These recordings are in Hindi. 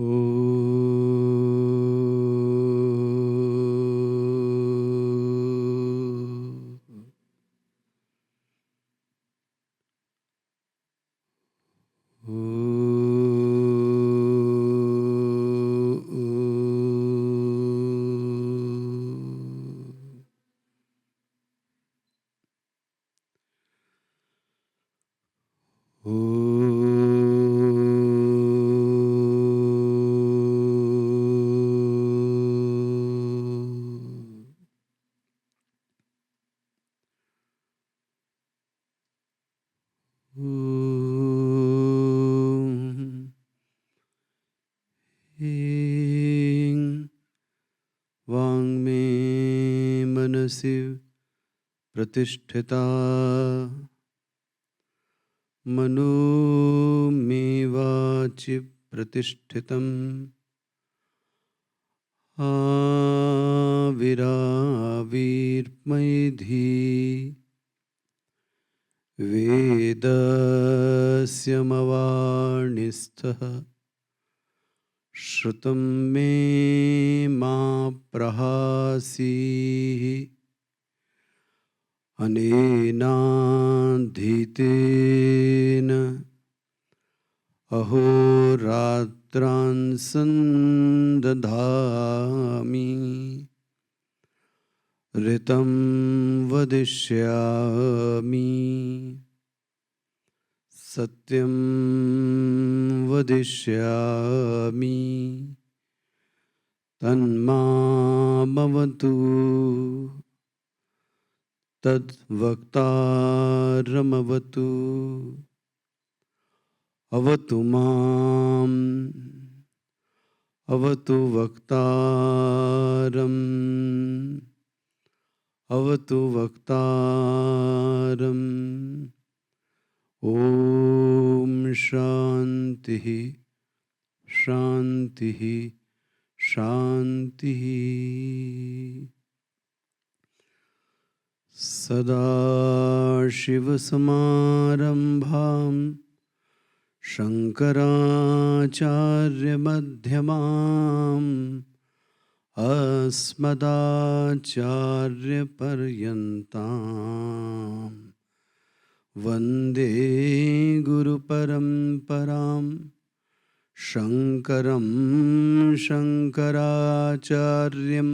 ओ ह्रीं वाङ्मे मनसि प्रतिष्ठिता मनो मे वाचि प्रतिष्ठितम् आविराविर्मैधी वेदस्य मवाणिस्थः श्रुतं मे मा प्रहासीः अनेनाधीतेन अहोरात्रान् सन्दधामि ऋतं वदिष्यामि सत्यं वदिष्यामि तन्मामवतु तद्वक्तारमवतु अवतु माम् अवतु वक्तारम् अवतु वक्तारम् ॐ शान्तिः शान्तिः शान्तिः। सदाशिवसमारम्भां शङ्कराचार्यमध्यमाम् अस्मदाचार्यपर्यन्तां वन्दे गुरुपरम्परां शङ्करं शङ्कराचार्यं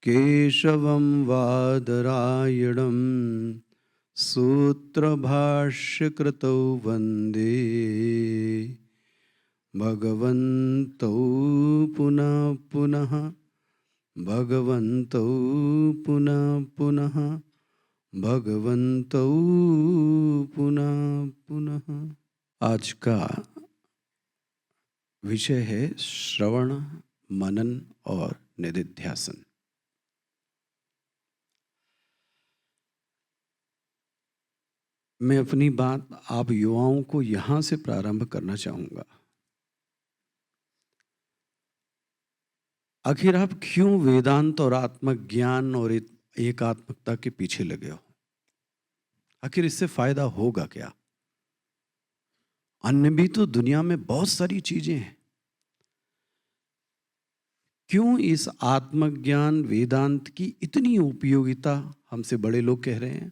केशवं वादरायणं सूत्रभाष्यकृतौ वन्दे भगवन्तौ पुनः पुनः भगवन्तौ पुनः पुनः भगवन्तौ पुनः पुनः। आज का विषय है श्रवण मनन और निधिध्यासन। मैं अपनी बात आप युवाओं को यहां से प्रारंभ करना चाहूंगा। आखिर आप क्यों वेदांत और आत्मज्ञान और एकात्मकता के पीछे लगे हो? आखिर इससे फायदा होगा क्या? अन्य भी तो दुनिया में बहुत सारी चीजें हैं। क्यों इस आत्मज्ञान वेदांत की इतनी उपयोगिता हमसे बड़े लोग कह रहे हैं,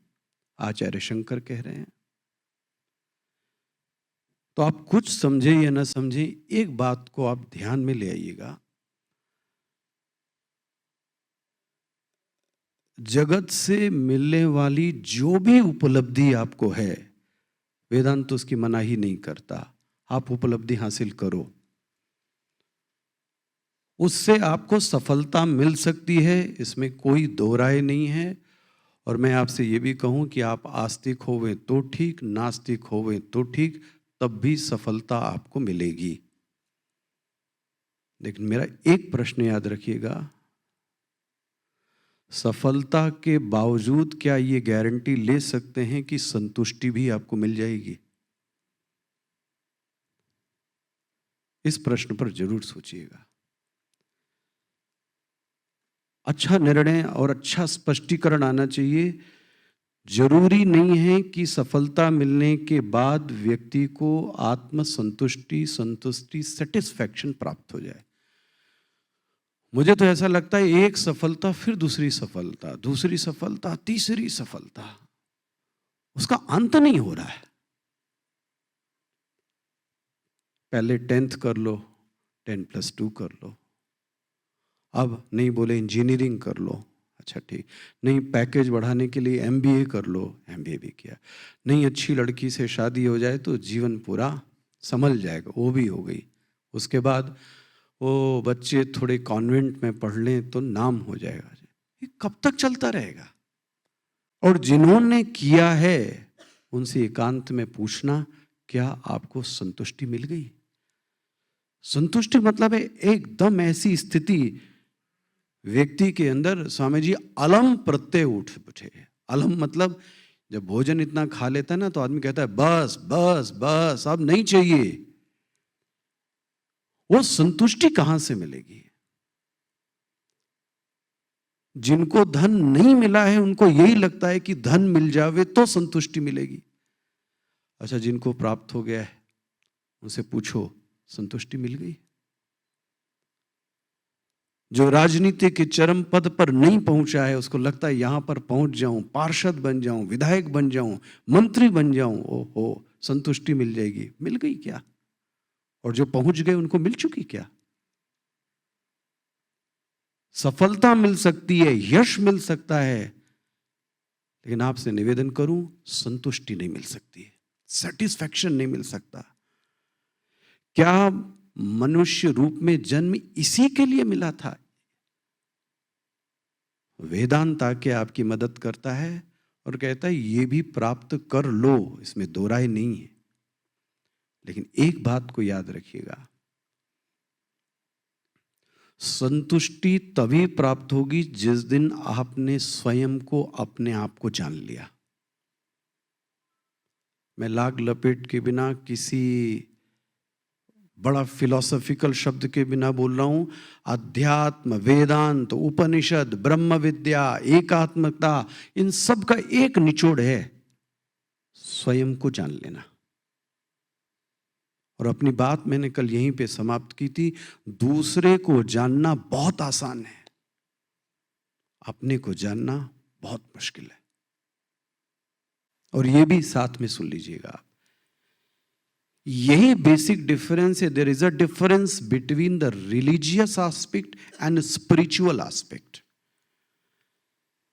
आचार्य शंकर कह रहे हैं? तो आप कुछ समझे या ना समझे, एक बात को आप ध्यान में ले आइएगा। जगत से मिलने वाली जो भी उपलब्धि आपको है, वेदांत तो उसकी मनाही नहीं करता। आप उपलब्धि हासिल करो, उससे आपको सफलता मिल सकती है, इसमें कोई दो राय नहीं है। और मैं आपसे ये भी कहूं कि आप आस्तिक होवे तो ठीक, नास्तिक होवे तो ठीक, तब भी सफलता आपको मिलेगी। लेकिन मेरा एक प्रश्न याद रखिएगा, सफलता के बावजूद क्या ये गारंटी ले सकते हैं कि संतुष्टि भी आपको मिल जाएगी? इस प्रश्न पर जरूर सोचिएगा। अच्छा निर्णय और अच्छा स्पष्टीकरण आना चाहिए जरूरी नहीं है कि सफलता मिलने के बाद व्यक्ति को आत्म संतुष्टि संतुष्टि सेटिस्फैक्शन प्राप्त हो जाए। मुझे तो ऐसा लगता है एक सफलता फिर दूसरी सफलता, दूसरी सफलता, तीसरी सफलता, उसका अंत नहीं हो रहा है। पहले 10th कर लो, 10+2 कर लो, अब नहीं बोले इंजीनियरिंग कर लो, अच्छा ठीक, नहीं पैकेज बढ़ाने के लिए MBA कर लो, MBA भी किया, नहीं अच्छी लड़की से शादी हो जाए तो जीवन पूरा संभल जाएगा, वो भी हो गई। उसके बाद वो बच्चे थोड़े कॉन्वेंट में पढ़ लें तो नाम हो जाएगा। ये कब तक चलता रहेगा? और जिन्होंने किया है उनसे एकांत में पूछना, क्या आपको संतुष्टि मिल गई? संतुष्टि मतलब है एकदम ऐसी स्थिति व्यक्ति के अंदर, स्वामी जी, अलम प्रत्यय उठ उठे। अलम मतलब जब भोजन इतना खा लेता है ना तो आदमी कहता है बस बस बस, अब नहीं चाहिए। वो संतुष्टि कहां से मिलेगी? जिनको धन नहीं मिला है उनको यही लगता है कि धन मिल जावे तो संतुष्टि मिलेगी। अच्छा, जिनको प्राप्त हो गया है उनसे पूछो, संतुष्टि मिल गई? जो राजनीति के चरम पद पर नहीं पहुंचा है उसको लगता है यहां पर पहुंच जाऊं, पार्षद बन जाऊं, विधायक बन जाऊं, मंत्री बन जाऊं, ओहो संतुष्टि मिल जाएगी। मिल गई क्या? और जो पहुंच गए उनको मिल चुकी क्या? सफलता मिल सकती है, यश मिल सकता है, लेकिन आपसे निवेदन करूं, संतुष्टि नहीं मिल सकती है, सेटिस्फैक्शन नहीं मिल सकता। क्या मनुष्य रूप में जन्म इसी के लिए मिला था? वेदांत आके आपकी मदद करता है और कहता है ये भी प्राप्त कर लो, इसमें दो राय नहीं है। लेकिन एक बात को याद रखिएगा, संतुष्टि तभी प्राप्त होगी जिस दिन आपने स्वयं को, अपने आप को जान लिया। मैं लाग लपेट के बिना, किसी बड़ा फिलोसॉफिकल शब्द के बिना बोल रहा हूं। अध्यात्म, वेदांत, उपनिषद, ब्रह्म विद्या, एकात्मकता, इन सब का एक निचोड़ है, स्वयं को जान लेना। और अपनी बात मैंने कल यहीं पे समाप्त की थी, दूसरे को जानना बहुत आसान है, अपने को जानना बहुत मुश्किल है। और ये भी साथ में सुन लीजिएगा, यही बेसिक डिफरेंस है। There is a difference between the religious aspect and spiritual aspect.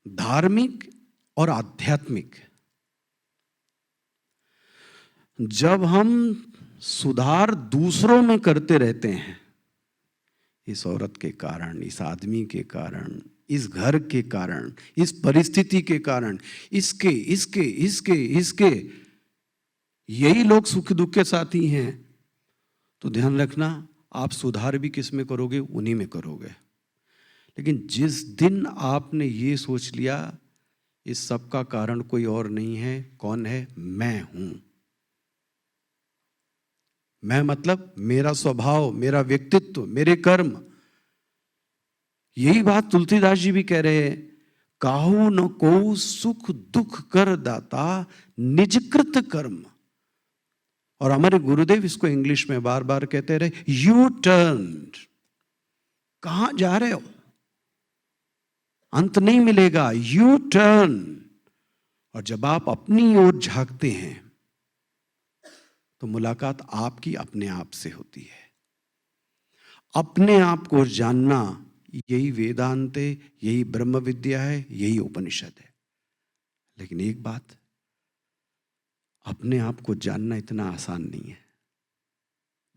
धार्मिक और आध्यात्मिक। जब हम सुधार दूसरों में करते रहते हैं, इस औरत के कारण, इस आदमी के कारण, इस घर के कारण, इस परिस्थिति के कारण, इसके इसके इसके इसके, यही लोग सुख दुख के साथी हैं, तो ध्यान रखना आप सुधार भी किस में करोगे? उन्हीं में करोगे। लेकिन जिस दिन आपने ये सोच लिया इस सब का कारण कोई और नहीं है, कौन है? मैं हूं। मैं मतलब मेरा स्वभाव, मेरा व्यक्तित्व, मेरे कर्म। यही बात तुलसीदास जी भी कह रहे हैं, काहू न को सुख दुख कर दाता निजकृत कर्म। और हमारे गुरुदेव इसको इंग्लिश में बार बार कहते रहे, यू टर्न। कहां जा रहे हो? अंत नहीं मिलेगा, यू टर्न। और जब आप अपनी ओर झांकते हैं तो मुलाकात आपकी अपने आप से होती है। अपने आप को जानना, यही वेदांत है, यही ब्रह्म विद्या है, यही उपनिषद है। लेकिन एक बात, अपने आप को जानना इतना आसान नहीं है,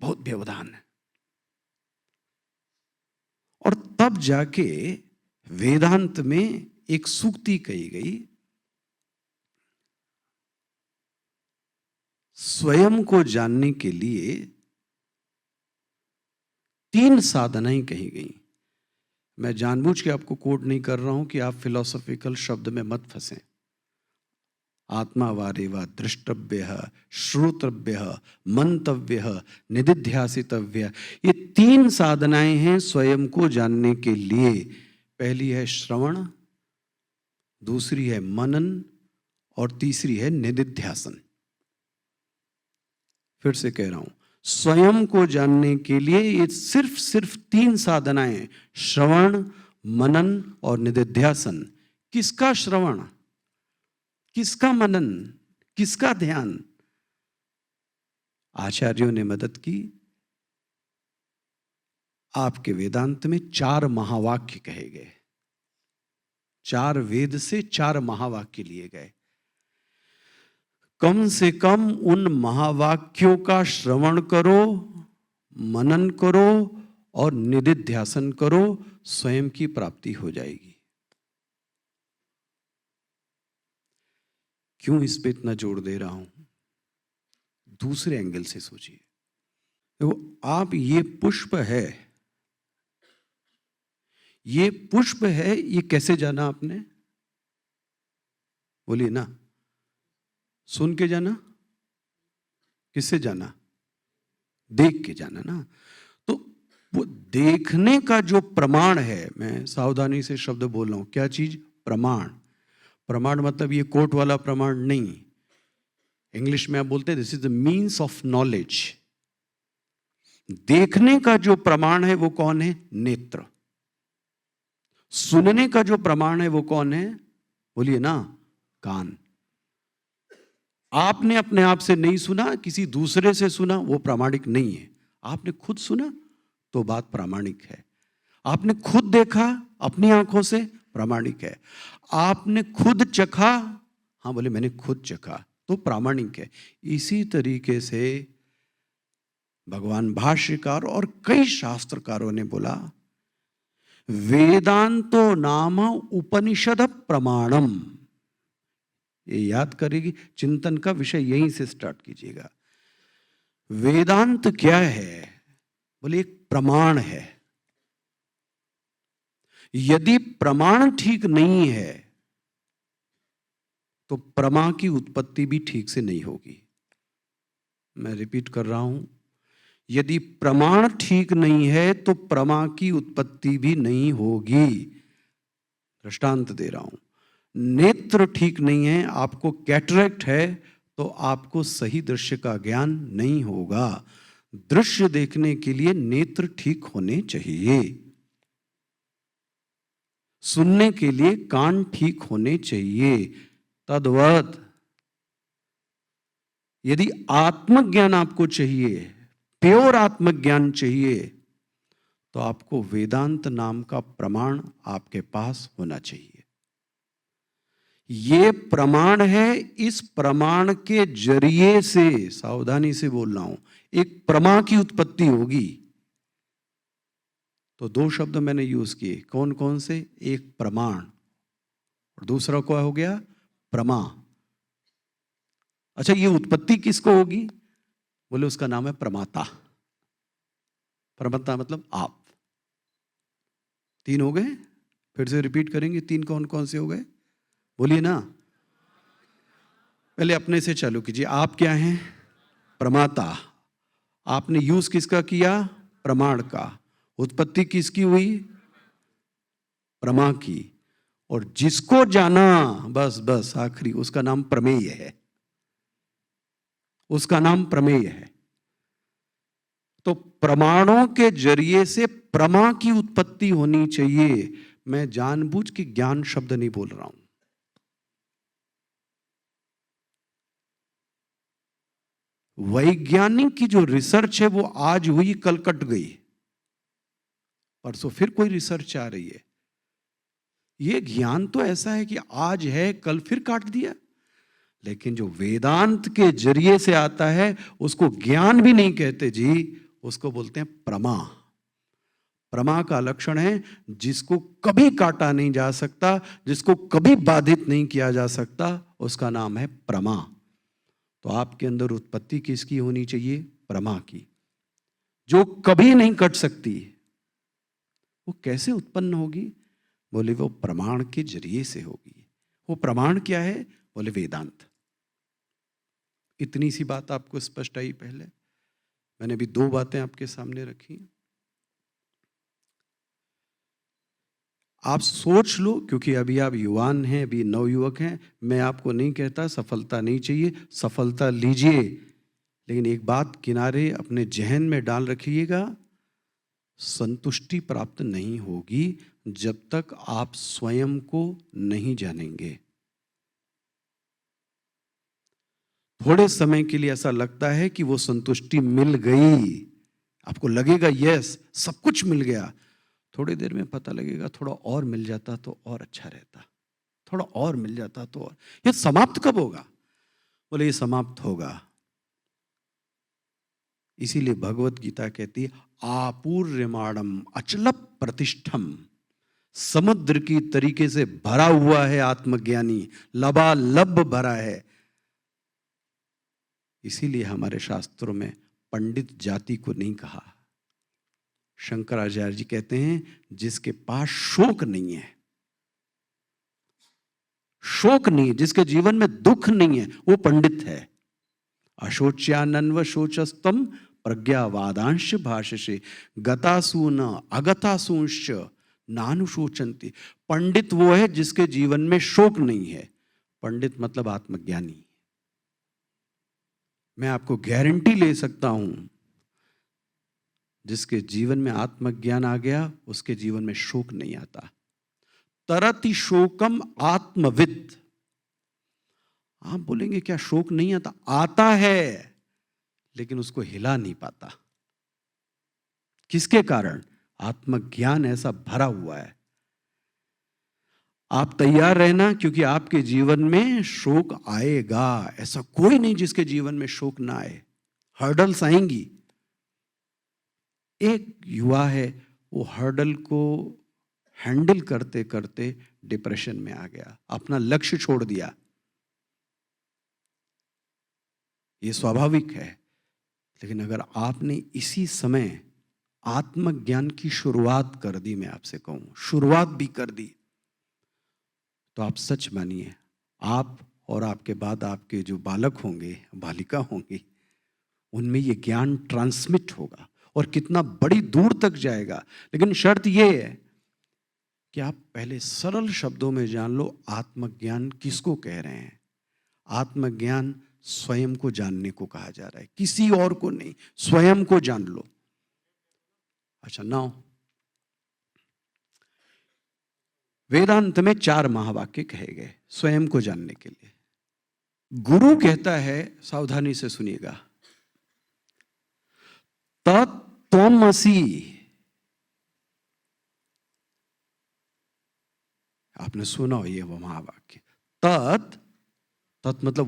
बहुत व्यवधान है। और तब जाके वेदांत में एक सूक्ति कही गई, स्वयं को जानने के लिए 3 साधनाएं कही गई। मैं जानबूझ के आपको कोट नहीं कर रहा हूं कि आप फिलोसॉफिकल शब्द में मत फंसें। आत्मा वारेवा दृष्टव्य, श्रोतव्य, मंतव्य, निदिध्यासितव्य, ये 3 साधनाएं हैं स्वयं को जानने के लिए। पहली है श्रवण, दूसरी है मनन, और तीसरी है निदिध्यासन। फिर से कह रहा हूं, स्वयं को जानने के लिए ये सिर्फ 3 साधनाएं हैं, श्रवण, मनन और निदिध्यासन। किसका श्रवण, किसका मनन, किसका ध्यान? आचार्यों ने मदद की। आपके वेदांत में 4 महावाक्य कहे गए, 4 वेद से 4 महावाक्य लिए गए। कम से कम उन महावाक्यों का श्रवण करो, मनन करो और निदिध्यासन करो, स्वयं की प्राप्ति हो जाएगी। क्यों इस पे इतना जोर दे रहा हूं? दूसरे एंगल से सोचिए। देखो, आप ये पुष्प है, ये पुष्प है, ये कैसे जाना आपने? बोलिए ना। सुन के जाना? किससे जाना? देख के जाना ना। तो वो देखने का जो प्रमाण है, मैं सावधानी से शब्द बोल रहा हूं, क्या चीज? प्रमाण। प्रमाण मतलब ये कोर्ट वाला प्रमाण नहीं। इंग्लिश में आप बोलते हैं this is the means of knowledge. देखने का जो प्रमाण है वो कौन है? नेत्र। सुनने का जो प्रमाण है वो कौन है? बोलिए ना, कान। आपने अपने आप से नहीं सुना, किसी दूसरे से सुना, वो प्रामाणिक नहीं है। आपने खुद सुना तो बात प्रामाणिक है। आपने खुद देखा अपनी आंखों से, प्रामाणिक है। आपने खुद चखा, हाँ बोले मैंने खुद चखा, तो प्रामाणिक है। इसी तरीके से भगवान भाष्यकार और कई शास्त्रकारों ने बोला, वेदांतो नाम उपनिषद प्रमाणम। ये याद करेगी, चिंतन का विषय यहीं से स्टार्ट कीजिएगा। वेदांत क्या है? बोले एक प्रमाण है। यदि प्रमाण ठीक नहीं है तो प्रमा की उत्पत्ति भी ठीक से नहीं होगी। मैं रिपीट कर रहा हूं, यदि प्रमाण ठीक नहीं है तो प्रमा की उत्पत्ति भी नहीं होगी। दृष्टांत दे रहा हूं, नेत्र ठीक नहीं है, आपको कैटरेक्ट है, तो आपको सही दृश्य का ज्ञान नहीं होगा। दृश्य देखने के लिए नेत्र ठीक होने चाहिए, सुनने के लिए कान ठीक होने चाहिए। तद्वत यदि आत्मज्ञान आपको चाहिए, प्योर आत्मज्ञान चाहिए, तो आपको वेदांत नाम का प्रमाण आपके पास होना चाहिए। ये प्रमाण है, इस प्रमाण के जरिए से, सावधानी से बोल रहा हूं, एक प्रमा की उत्पत्ति होगी। तो 2 शब्द मैंने यूज किए, कौन कौन से? एक प्रमाण और दूसरा क्या हो गया? प्रमा। अच्छा, ये उत्पत्ति किसको होगी? बोले उसका नाम है प्रमाता। प्रमाता मतलब आप। 3 हो गए, फिर से रिपीट करेंगे, 3 कौन कौन से हो गए? बोलिए ना। पहले अपने से चालू कीजिए। आप क्या हैं? प्रमाता। आपने यूज किसका किया? प्रमाण का। उत्पत्ति किसकी हुई? प्रमा की। और जिसको जाना, बस बस आखिरी, उसका नाम प्रमेय है, उसका नाम प्रमेय है। तो प्रमाणों के जरिए से प्रमा की उत्पत्ति होनी चाहिए। मैं जानबूझ के ज्ञान शब्द नहीं बोल रहा हूं। वैज्ञानिक की जो रिसर्च है वो आज हुई, कल कट गई, परसों फिर कोई रिसर्च आ रही है। ये ज्ञान तो ऐसा है कि आज है, कल फिर काट दिया। लेकिन जो वेदांत के जरिए से आता है उसको ज्ञान भी नहीं कहते जी, उसको बोलते हैं प्रमा। प्रमा का लक्षण है जिसको कभी काटा नहीं जा सकता, जिसको कभी बाधित नहीं किया जा सकता, उसका नाम है प्रमा। तो आपके अंदर उत्पत्ति किसकी होनी चाहिए? प्रमा की, जो कभी नहीं कट सकती। वो कैसे उत्पन्न होगी? बोले वो प्रमाण के जरिए से होगी। वो प्रमाण क्या है? बोले वेदांत। इतनी सी बात आपको स्पष्ट आई। पहले मैंने भी 2 बातें आपके सामने रखी। आप सोच लो, क्योंकि अभी आप युवान हैं, अभी नवयुवक हैं। मैं आपको नहीं कहता सफलता नहीं चाहिए, सफलता लीजिए, लेकिन एक बात किनारे अपने जहन में डाल रखिएगा, संतुष्टि प्राप्त नहीं होगी जब तक आप स्वयं को नहीं जानेंगे। थोड़े समय के लिए ऐसा लगता है कि वो संतुष्टि मिल गई, आपको लगेगा यस सब कुछ मिल गया। थोड़ी देर में पता लगेगा थोड़ा और मिल जाता तो और अच्छा रहता, थोड़ा और मिल जाता तो और। ये समाप्त कब होगा? बोले ये समाप्त होगा। इसीलिए भगवत गीता कहती है आपूर्यमाणम अचल प्रतिष्ठम, समुद्र की तरीके से भरा हुआ है आत्मज्ञानी, लबालब भरा है। इसीलिए हमारे शास्त्रों में पंडित जाति को नहीं कहा। शंकराचार्य जी कहते हैं जिसके पास शोक नहीं है, शोक नहीं है, जिसके जीवन में दुख नहीं है, वो पंडित है। अशोच्यानन्व शोचस्तम प्रज्ञावादांश भाषसे गतासु न अगतासुंश्च नानुशोचन्ति। पंडित वो है जिसके जीवन में शोक नहीं है। पंडित मतलब आत्मज्ञानी। मैं आपको गारंटी ले सकता हूं, जिसके जीवन में आत्मज्ञान आ गया उसके जीवन में शोक नहीं आता। तरति शोकम आत्मविद। आप बोलेंगे क्या शोक नहीं आता? आता है, लेकिन उसको हिला नहीं पाता। किसके कारण? आत्मज्ञान ऐसा भरा हुआ है। आप तैयार रहना, क्योंकि आपके जीवन में शोक आएगा। ऐसा कोई नहीं जिसके जीवन में शोक ना आए। हर्डल्स आएंगी। एक युवा है, वो हर्डल को हैंडल करते करते डिप्रेशन में आ गया, अपना लक्ष्य छोड़ दिया। ये स्वाभाविक है। लेकिन अगर आपने इसी समय आत्मज्ञान की शुरुआत कर दी, मैं आपसे कहूं शुरुआत भी कर दी, तो आप सच मानिए, आप और आपके बाद आपके जो बालक होंगे, बालिका होंगी, उनमें ये ज्ञान ट्रांसमिट होगा और कितना बड़ी दूर तक जाएगा। लेकिन शर्त ये है कि आप पहले सरल शब्दों में जान लो आत्मज्ञान किसको कह रहे हैं। आत्मज्ञान स्वयं को जानने को कहा जा रहा है, किसी और को नहीं, स्वयं को जान लो। अच्छा, नाउ वेदांत में 4 महावाक्य कहे गए स्वयं को जानने के लिए। गुरु कहता है, सावधानी से सुनिएगा, तत्त्वमसि। आपने सुना हो ये वो महावाक्य, तत् मतलब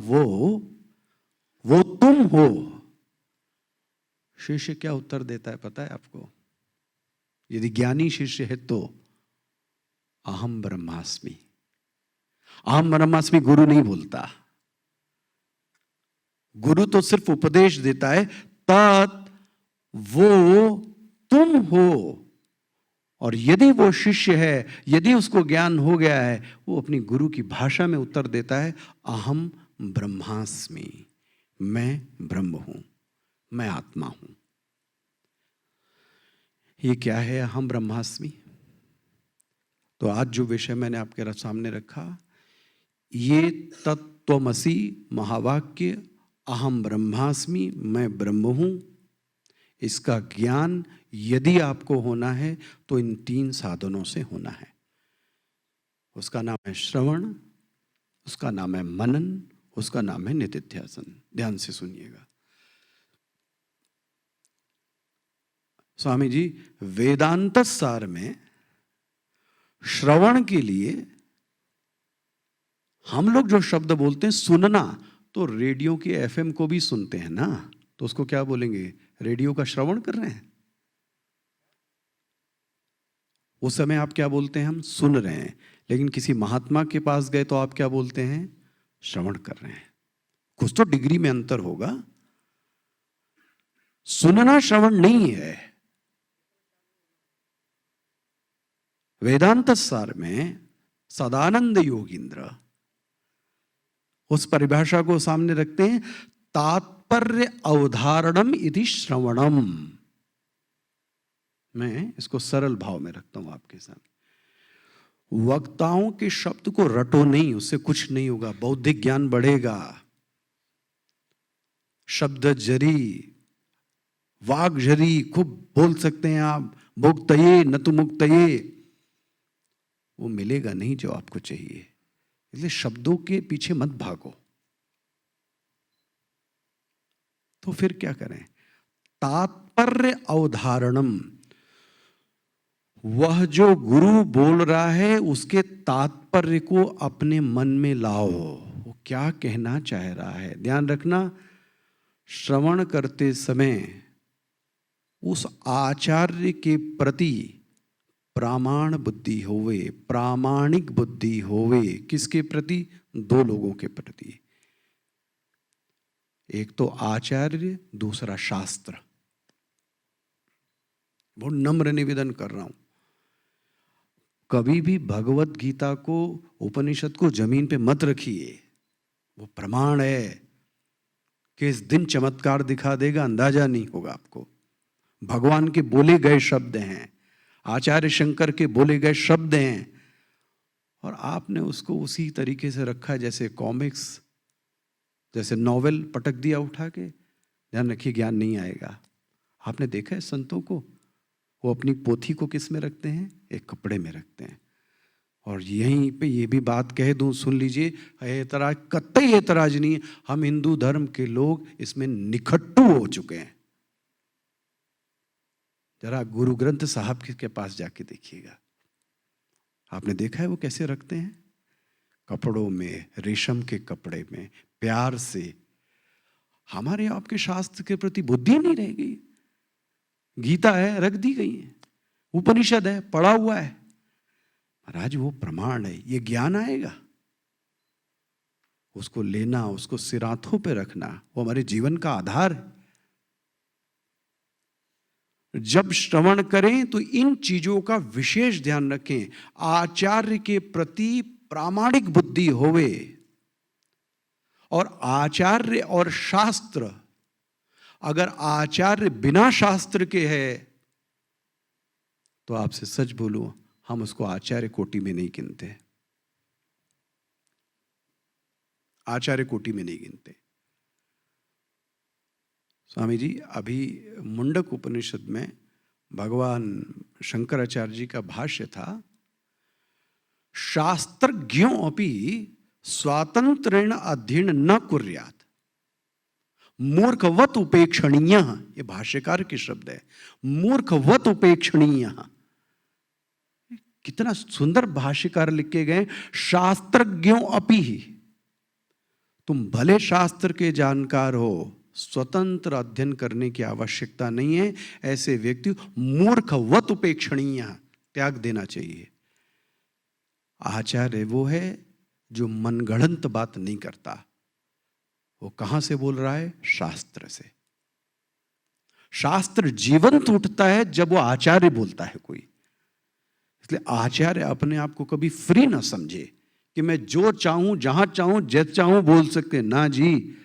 वो तुम हो। शिष्य क्या उत्तर देता है पता है आपको? यदि ज्ञानी शिष्य है तो अहम ब्रह्मास्मि। अहम ब्रह्मास्मि गुरु नहीं बोलता, गुरु तो सिर्फ उपदेश देता है। तत् वो तुम हो। और यदि वो शिष्य है, यदि उसको ज्ञान हो गया है, वो अपनी गुरु की भाषा में उत्तर देता है, अहम ब्रह्मास्मि, मैं ब्रह्म हूं, मैं आत्मा हूं। ये क्या है अहम ब्रह्मास्मि? तो आज जो विषय मैंने आपके सामने रखा, ये तत्त्वमसि महावाक्य, अहम ब्रह्मास्मि, मैं ब्रह्म हूं, इसका ज्ञान यदि आपको होना है तो इन 3 साधनों से होना है। उसका नाम है श्रवण, उसका नाम है मनन, उसका नाम है निधिध्यासन। ध्यान से सुनिएगा। स्वामी जी वेदांत सार में श्रवण के लिए हम लोग जो शब्द बोलते हैं सुनना, तो रेडियो के एफएम को भी सुनते हैं ना, तो उसको क्या बोलेंगे? रेडियो का श्रवण कर रहे हैं। उस समय आप क्या बोलते हैं? हम सुन रहे हैं। लेकिन किसी महात्मा के पास गए तो आप क्या बोलते हैं? श्रवण कर रहे हैं। कुछ तो डिग्री में अंतर होगा। सुनना श्रवण नहीं है। वेदांत सार में सदानंद योगींद्र उस परिभाषा को सामने रखते हैं, तात्पर्य अवधारणम इति श्रवणम। मैं इसको सरल भाव में रखता हूं आपके सामने। वक्ताओं के शब्द को रटो नहीं, उससे कुछ नहीं होगा, बौद्धिक ज्ञान बढ़ेगा। शब्द जरी, वाग जरी, खूब बोल सकते हैं आप, भोक्तये न तो मुक्तये, वो मिलेगा नहीं जो आपको चाहिए। इसलिए शब्दों के पीछे मत भागो। तो फिर क्या करें? तात्पर्य अवधारणम, वह जो गुरु बोल रहा है उसके तात्पर्य को अपने मन में लाओ, वो क्या कहना चाह रहा है। ध्यान रखना, श्रवण करते समय उस आचार्य के प्रति प्रामाण बुद्धि होवे, प्रामाणिक बुद्धि होवे। किसके प्रति? दो लोगों के प्रति, एक तो आचार्य, दूसरा शास्त्र। बहुत नम्र निवेदन कर रहा हूं, कभी भी भगवत गीता को, उपनिषद को जमीन पे मत रखिए। वो प्रमाण है कि इस दिन चमत्कार दिखा देगा, अंदाजा नहीं होगा आपको। भगवान के बोले गए शब्द हैं, आचार्य शंकर के बोले गए शब्द हैं, और आपने उसको उसी तरीके से रखा जैसे कॉमिक्स, जैसे नॉवेल पटक दिया उठा के। ध्यान रखिए, ज्ञान नहीं आएगा। आपने देखा है संतों को, वो अपनी पोथी को किस में रखते हैं? एक कपड़े में रखते हैं। और यहीं पे ये भी बात कह दूं, सुन लीजिए, ऐतराज कतई ऐतराज नहीं है, हम हिंदू धर्म के लोग इसमें निखट्टू हो चुके हैं। जरा गुरु ग्रंथ साहब के पास जाके देखिएगा, आपने देखा है वो कैसे रखते हैं? कपड़ों में, रेशम के कपड़े में, प्यार से। हमारे आपके शास्त्र के प्रति बुद्धि नहीं रह गई। गीता है, रख दी गई है, उपनिषद है, पढ़ा हुआ है। महाराज वो प्रमाण है, ये ज्ञान आएगा, उसको लेना, उसको सिराथों पे रखना, वो हमारे जीवन का आधार है। जब श्रवण करें तो इन चीजों का विशेष ध्यान रखें। आचार्य के प्रति प्रामाणिक बुद्धि होवे, और आचार्य और शास्त्र, अगर आचार्य बिना शास्त्र के है तो आपसे सच बोलूं, हम उसको आचार्य कोटि में नहीं गिनते, आचार्य कोटि में नहीं गिनते। स्वामी जी, अभी मुंडक उपनिषद में भगवान शंकराचार्य जी का भाष्य था, शास्त्रज्ञों अपि स्वातंत्रेण अध्ययन न कुर्यात् मूर्खवत उपेक्षणीय। ये भाष्यकार के शब्द है, मूर्खवत उपेक्षणीय। कितना सुंदर भाष्यकार लिख के गए, शास्त्रज्ञों अपि, तुम भले शास्त्र के जानकार हो, स्वतंत्र अध्ययन करने की आवश्यकता नहीं है। ऐसे व्यक्ति मूर्खवत उपेक्षणीय, त्याग देना चाहिए। आचार्य वो है जो मनगढ़ंत बात नहीं करता। वो कहां से बोल रहा है? शास्त्र से। शास्त्र जीवंत उठता है जब वो आचार्य बोलता है कोई। इसलिए आचार्य अपने आप को कभी फ्री ना समझे कि मैं जो चाहूं, जहां चाहूं, जैसे चाहूं बोल सकते। ना जी,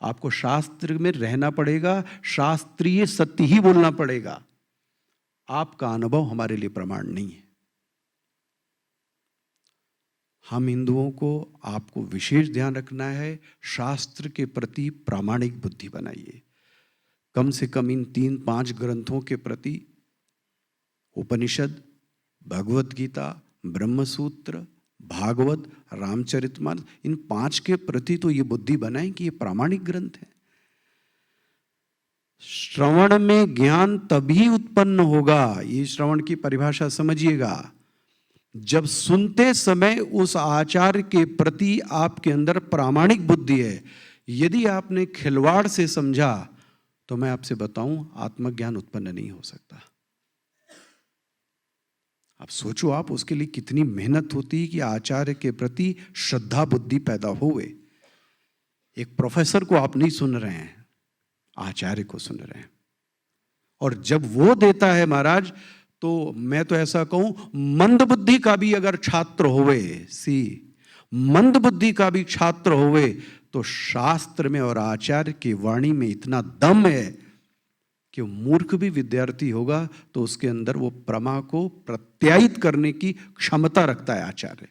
आपको शास्त्र में रहना पड़ेगा, शास्त्रीय सत्य ही बोलना पड़ेगा। आपका अनुभव हमारे लिए प्रमाण नहीं है। हम हिंदुओं को, आपको विशेष ध्यान रखना है, शास्त्र के प्रति प्रामाणिक बुद्धि बनाइए। कम से कम इन 3-5 ग्रंथों के प्रति, उपनिषद, भगवत गीता, ब्रह्मसूत्र, भागवत, रामचरितमानस, इन 5 के प्रति तो ये बुद्धि बनाएं कि ये प्रामाणिक ग्रंथ है। श्रवण में ज्ञान तभी उत्पन्न होगा, ये श्रवण की परिभाषा समझिएगा, जब सुनते समय उस आचार्य के प्रति आपके अंदर प्रामाणिक बुद्धि है। यदि आपने खिलवाड़ से समझा तो मैं आपसे बताऊं, आत्मज्ञान उत्पन्न नहीं हो सकता। आप सोचो, आप उसके लिए कितनी मेहनत होती है कि आचार्य के प्रति श्रद्धा बुद्धि पैदा होवे। एक प्रोफेसर को आप नहीं सुन रहे हैं, आचार्य को सुन रहे हैं। और जब वो देता है महाराज, तो मैं तो ऐसा कहूं, मंद बुद्धि का भी अगर छात्र होवे, मंद बुद्धि का भी छात्र होवे, तो शास्त्र में और आचार्य की वाणी में इतना दम है कि मूर्ख भी विद्यार्थी होगा तो उसके अंदर वो प्रमा को प्रत्यायित करने की क्षमता रखता है आचार्य।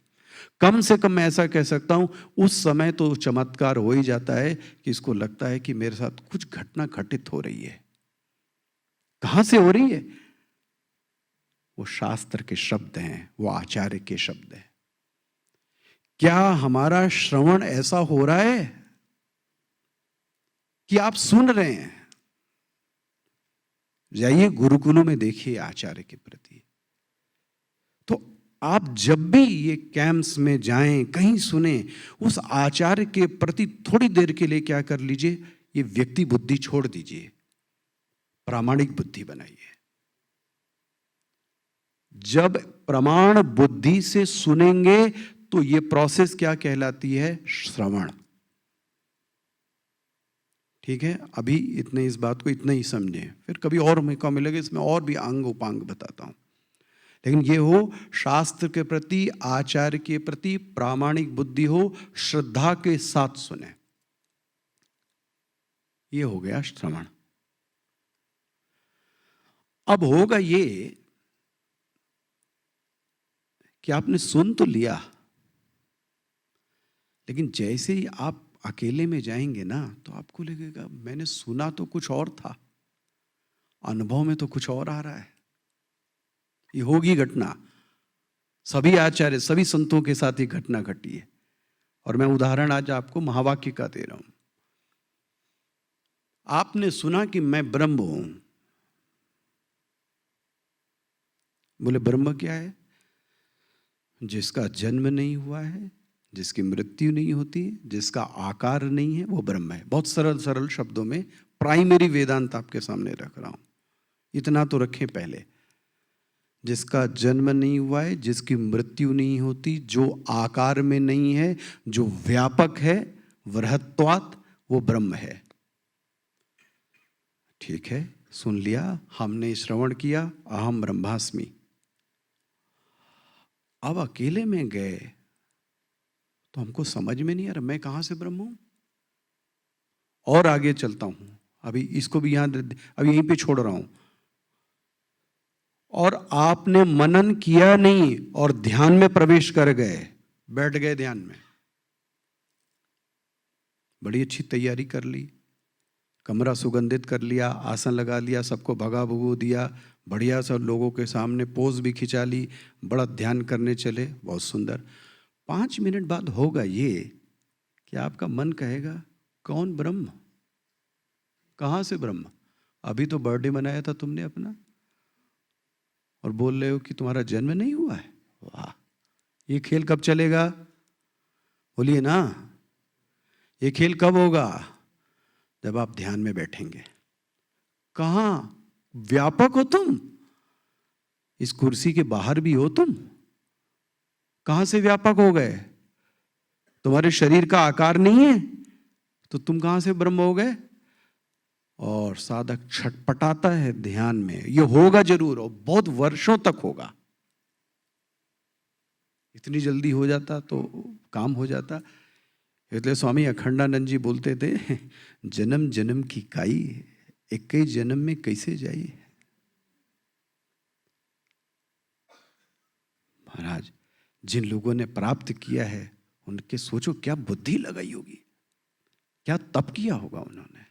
कम से कम मैं ऐसा कह सकता हूं, उस समय तो चमत्कार हो ही जाता है कि इसको लगता है कि मेरे साथ कुछ घटना घटित हो रही है। कहां से हो रही है? वो शास्त्र के शब्द हैं, वो आचार्य के शब्द हैं। क्या हमारा श्रवण ऐसा हो रहा है कि आप सुन रहे हैं? जाइए गुरुकुलों में देखिए आचार्य के प्रति। तो आप जब भी ये कैंप्स में जाएं, कहीं सुने, उस आचार्य के प्रति थोड़ी देर के लिए क्या कर लीजिए, ये व्यक्ति बुद्धि छोड़ दीजिए, प्रामाणिक बुद्धि बनाइए। जब प्रमाण बुद्धि से सुनेंगे तो ये प्रोसेस क्या कहलाती है? श्रवण। ठीक है, अभी इतने इस बात को इतना ही समझें, फिर कभी और मौका मिलेगा इसमें और भी अंग उपांग बताता हूं। लेकिन ये हो, शास्त्र के प्रति, आचार्य के प्रति प्रामाणिक बुद्धि हो, श्रद्धा के साथ सुने, ये हो गया श्रवण। अब होगा ये कि आपने सुन तो लिया, लेकिन जैसे ही आप अकेले में जाएंगे ना, तो आपको लगेगा मैंने सुना तो कुछ और था, अनुभव में तो कुछ और आ रहा है। ये होगी घटना, सभी आचार्य, सभी संतों के साथ ही घटना घटी है। और मैं उदाहरण आज आपको महावाक्य का दे रहा हूं। आपने सुना कि मैं ब्रह्म हूं। बोले ब्रह्म क्या है? जिसका जन्म नहीं हुआ है, जिसकी मृत्यु नहीं होती, जिसका आकार नहीं है, वो ब्रह्म है। बहुत सरल सरल शब्दों में प्राइमरी वेदांत आपके सामने रख रहा हूं, इतना तो रखें पहले। जिसका जन्म नहीं हुआ है, जिसकी मृत्यु नहीं होती, जो आकार में नहीं है, जो व्यापक है, वृहत्वात्, वो ब्रह्म है। ठीक है, सुन लिया, हमने श्रवण किया, अहम ब्रह्मास्मि। अब अकेले में गए तो हमको समझ में नहीं आ रहा मैं कहां से ब्रह्म हूं। और आगे चलता हूं, अभी इसको भी यहां, अभी यहीं पे छोड़ रहा हूं। और आपने मनन किया नहीं और ध्यान में प्रवेश कर गए, बैठ गए ध्यान में, बड़ी अच्छी तैयारी कर ली, कमरा सुगंधित कर लिया, आसन लगा लिया, सबको भगा भगू दिया, बढ़िया सब लोगों के सामने पोज भी खिंचा ली, बड़ा ध्यान करने चले, बहुत सुंदर। 5 मिनट बाद होगा ये कि आपका मन कहेगा कौन ब्रह्म, कहां से ब्रह्म? अभी तो बर्थडे मनाया था तुमने अपना और बोल रहे हो कि तुम्हारा जन्म नहीं हुआ है। वाह, ये खेल कब चलेगा? बोलिए ना, ये खेल कब होगा? जब आप ध्यान में बैठेंगे। कहां व्यापक हो तुम? इस कुर्सी के बाहर भी हो तुम। कहां से व्यापक हो गए? तुम्हारे शरीर का आकार नहीं है तो तुम कहां से ब्रह्म हो गए? और साधक छटपटाता है ध्यान में। ये होगा जरूर और बहुत वर्षों तक होगा। इतनी जल्दी हो जाता तो काम हो जाता। इसलिए स्वामी अखंडानंद जी बोलते थे, जन्म जन्म की काई, एक ही जन्म में कैसे जाई। महाराज, जिन लोगों ने प्राप्त किया है उनके सोचो क्या बुद्धि लगाई होगी, क्या तप किया होगा उन्होंने।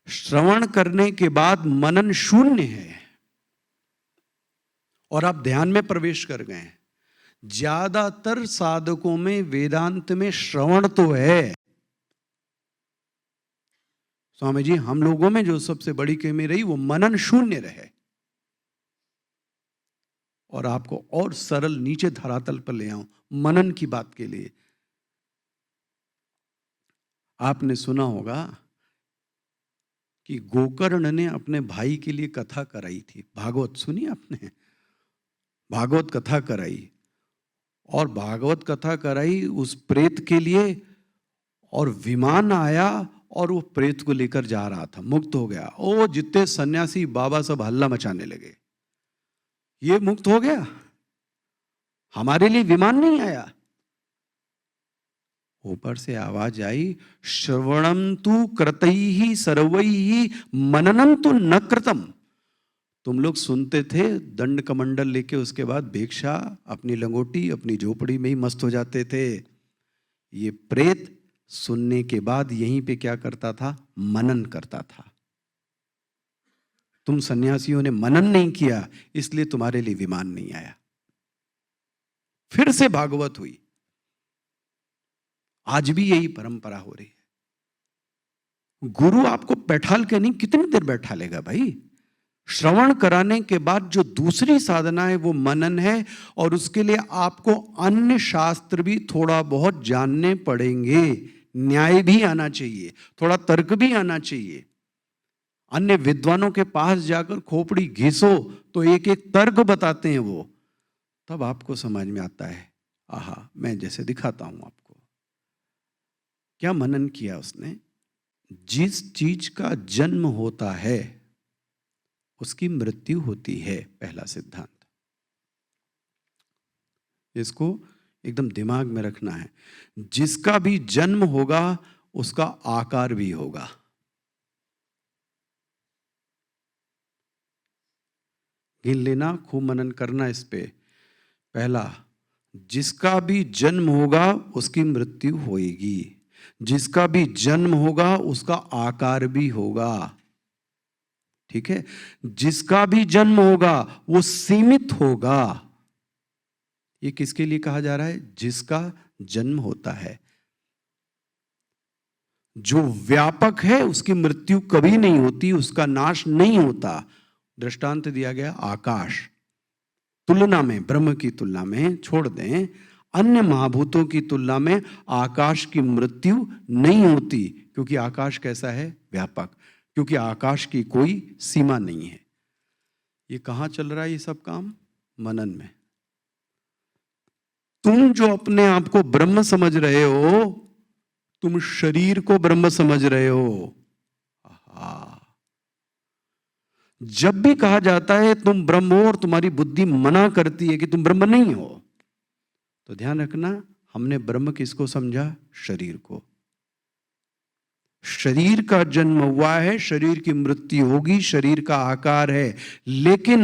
श्रवण करने के बाद मनन शून्य है और आप ध्यान में प्रवेश कर गए। ज्यादातर साधकों में वेदांत में श्रवण तो है। स्वामी जी, हम लोगों में जो सबसे बड़ी कमी रही वो मनन शून्य रहे। और आपको और सरल नीचे धरातल पर ले आऊं मनन की बात के लिए। आपने सुना होगा कि गोकर्ण ने अपने भाई के लिए कथा कराई थी। भागवत सुनी आपने? भागवत कथा कराई और भागवत कथा कराई उस प्रेत के लिए, और विमान आया और वो प्रेत को लेकर जा रहा था, मुक्त हो गया। ओ जितने सन्यासी बाबा सब हल्ला मचाने लगे, ये मुक्त हो गया, हमारे लिए विमान नहीं आया। ऊपर से आवाज आई, श्रवणम तु कृतैहि सर्वैहि मननम तु न कृतम। तुम लोग सुनते थे दंड कमंडल लेके, उसके बाद भिक्षा अपनी लंगोटी अपनी झोपड़ी में ही मस्त हो जाते थे। ये प्रेत सुनने के बाद यहीं पे क्या करता था? मनन करता था। तुम सन्यासियों ने मनन नहीं किया, इसलिए तुम्हारे लिए विमान नहीं आया। फिर से भागवत हुई। आज भी यही परंपरा हो रही है। गुरु आपको बैठाल के नहीं, कितनी देर बैठा लेगा भाई? श्रवण कराने के बाद जो दूसरी साधना है वो मनन है, और उसके लिए आपको अन्य शास्त्र भी थोड़ा बहुत जानने पड़ेंगे। न्याय भी आना चाहिए, थोड़ा तर्क भी आना चाहिए। अन्य विद्वानों के पास जाकर खोपड़ी घिसो तो एक एक तर्क बताते हैं वो, तब आपको समझ में आता है। आहा, मैं जैसे दिखाता हूं आपको। क्या मनन किया उसने? जिस चीज का जन्म होता है उसकी मृत्यु होती है, पहला सिद्धांत। इसको एकदम दिमाग में रखना है। जिसका भी जन्म होगा उसका आकार भी होगा। गिन लेना, खूब मनन करना इस पे। पहला, जिसका भी जन्म होगा उसकी मृत्यु होगी। जिसका भी जन्म होगा उसका आकार भी होगा। ठीक है? जिसका भी जन्म होगा वो सीमित होगा। ये किसके लिए कहा जा रहा है? जिसका जन्म होता है। जो व्यापक है उसकी मृत्यु कभी नहीं होती, उसका नाश नहीं होता। दृष्टांत दिया गया आकाश। तुलना में, ब्रह्म की तुलना में छोड़ दें, अन्य महाभूतों की तुलना में आकाश की मृत्यु नहीं होती, क्योंकि आकाश कैसा है? व्यापक। क्योंकि आकाश की कोई सीमा नहीं है। ये कहां चल रहा है ये सब काम? मनन में। तुम जो अपने आप को ब्रह्म समझ रहे हो, तुम शरीर को ब्रह्म समझ रहे हो। आहा। जब भी कहा जाता है तुम ब्रह्म हो और तुम्हारी बुद्धि मना करती है कि तुम ब्रह्म नहीं हो, तो ध्यान रखना, हमने ब्रह्म किसको समझा? शरीर को। शरीर का जन्म हुआ है, शरीर की मृत्यु होगी, शरीर का आकार है, लेकिन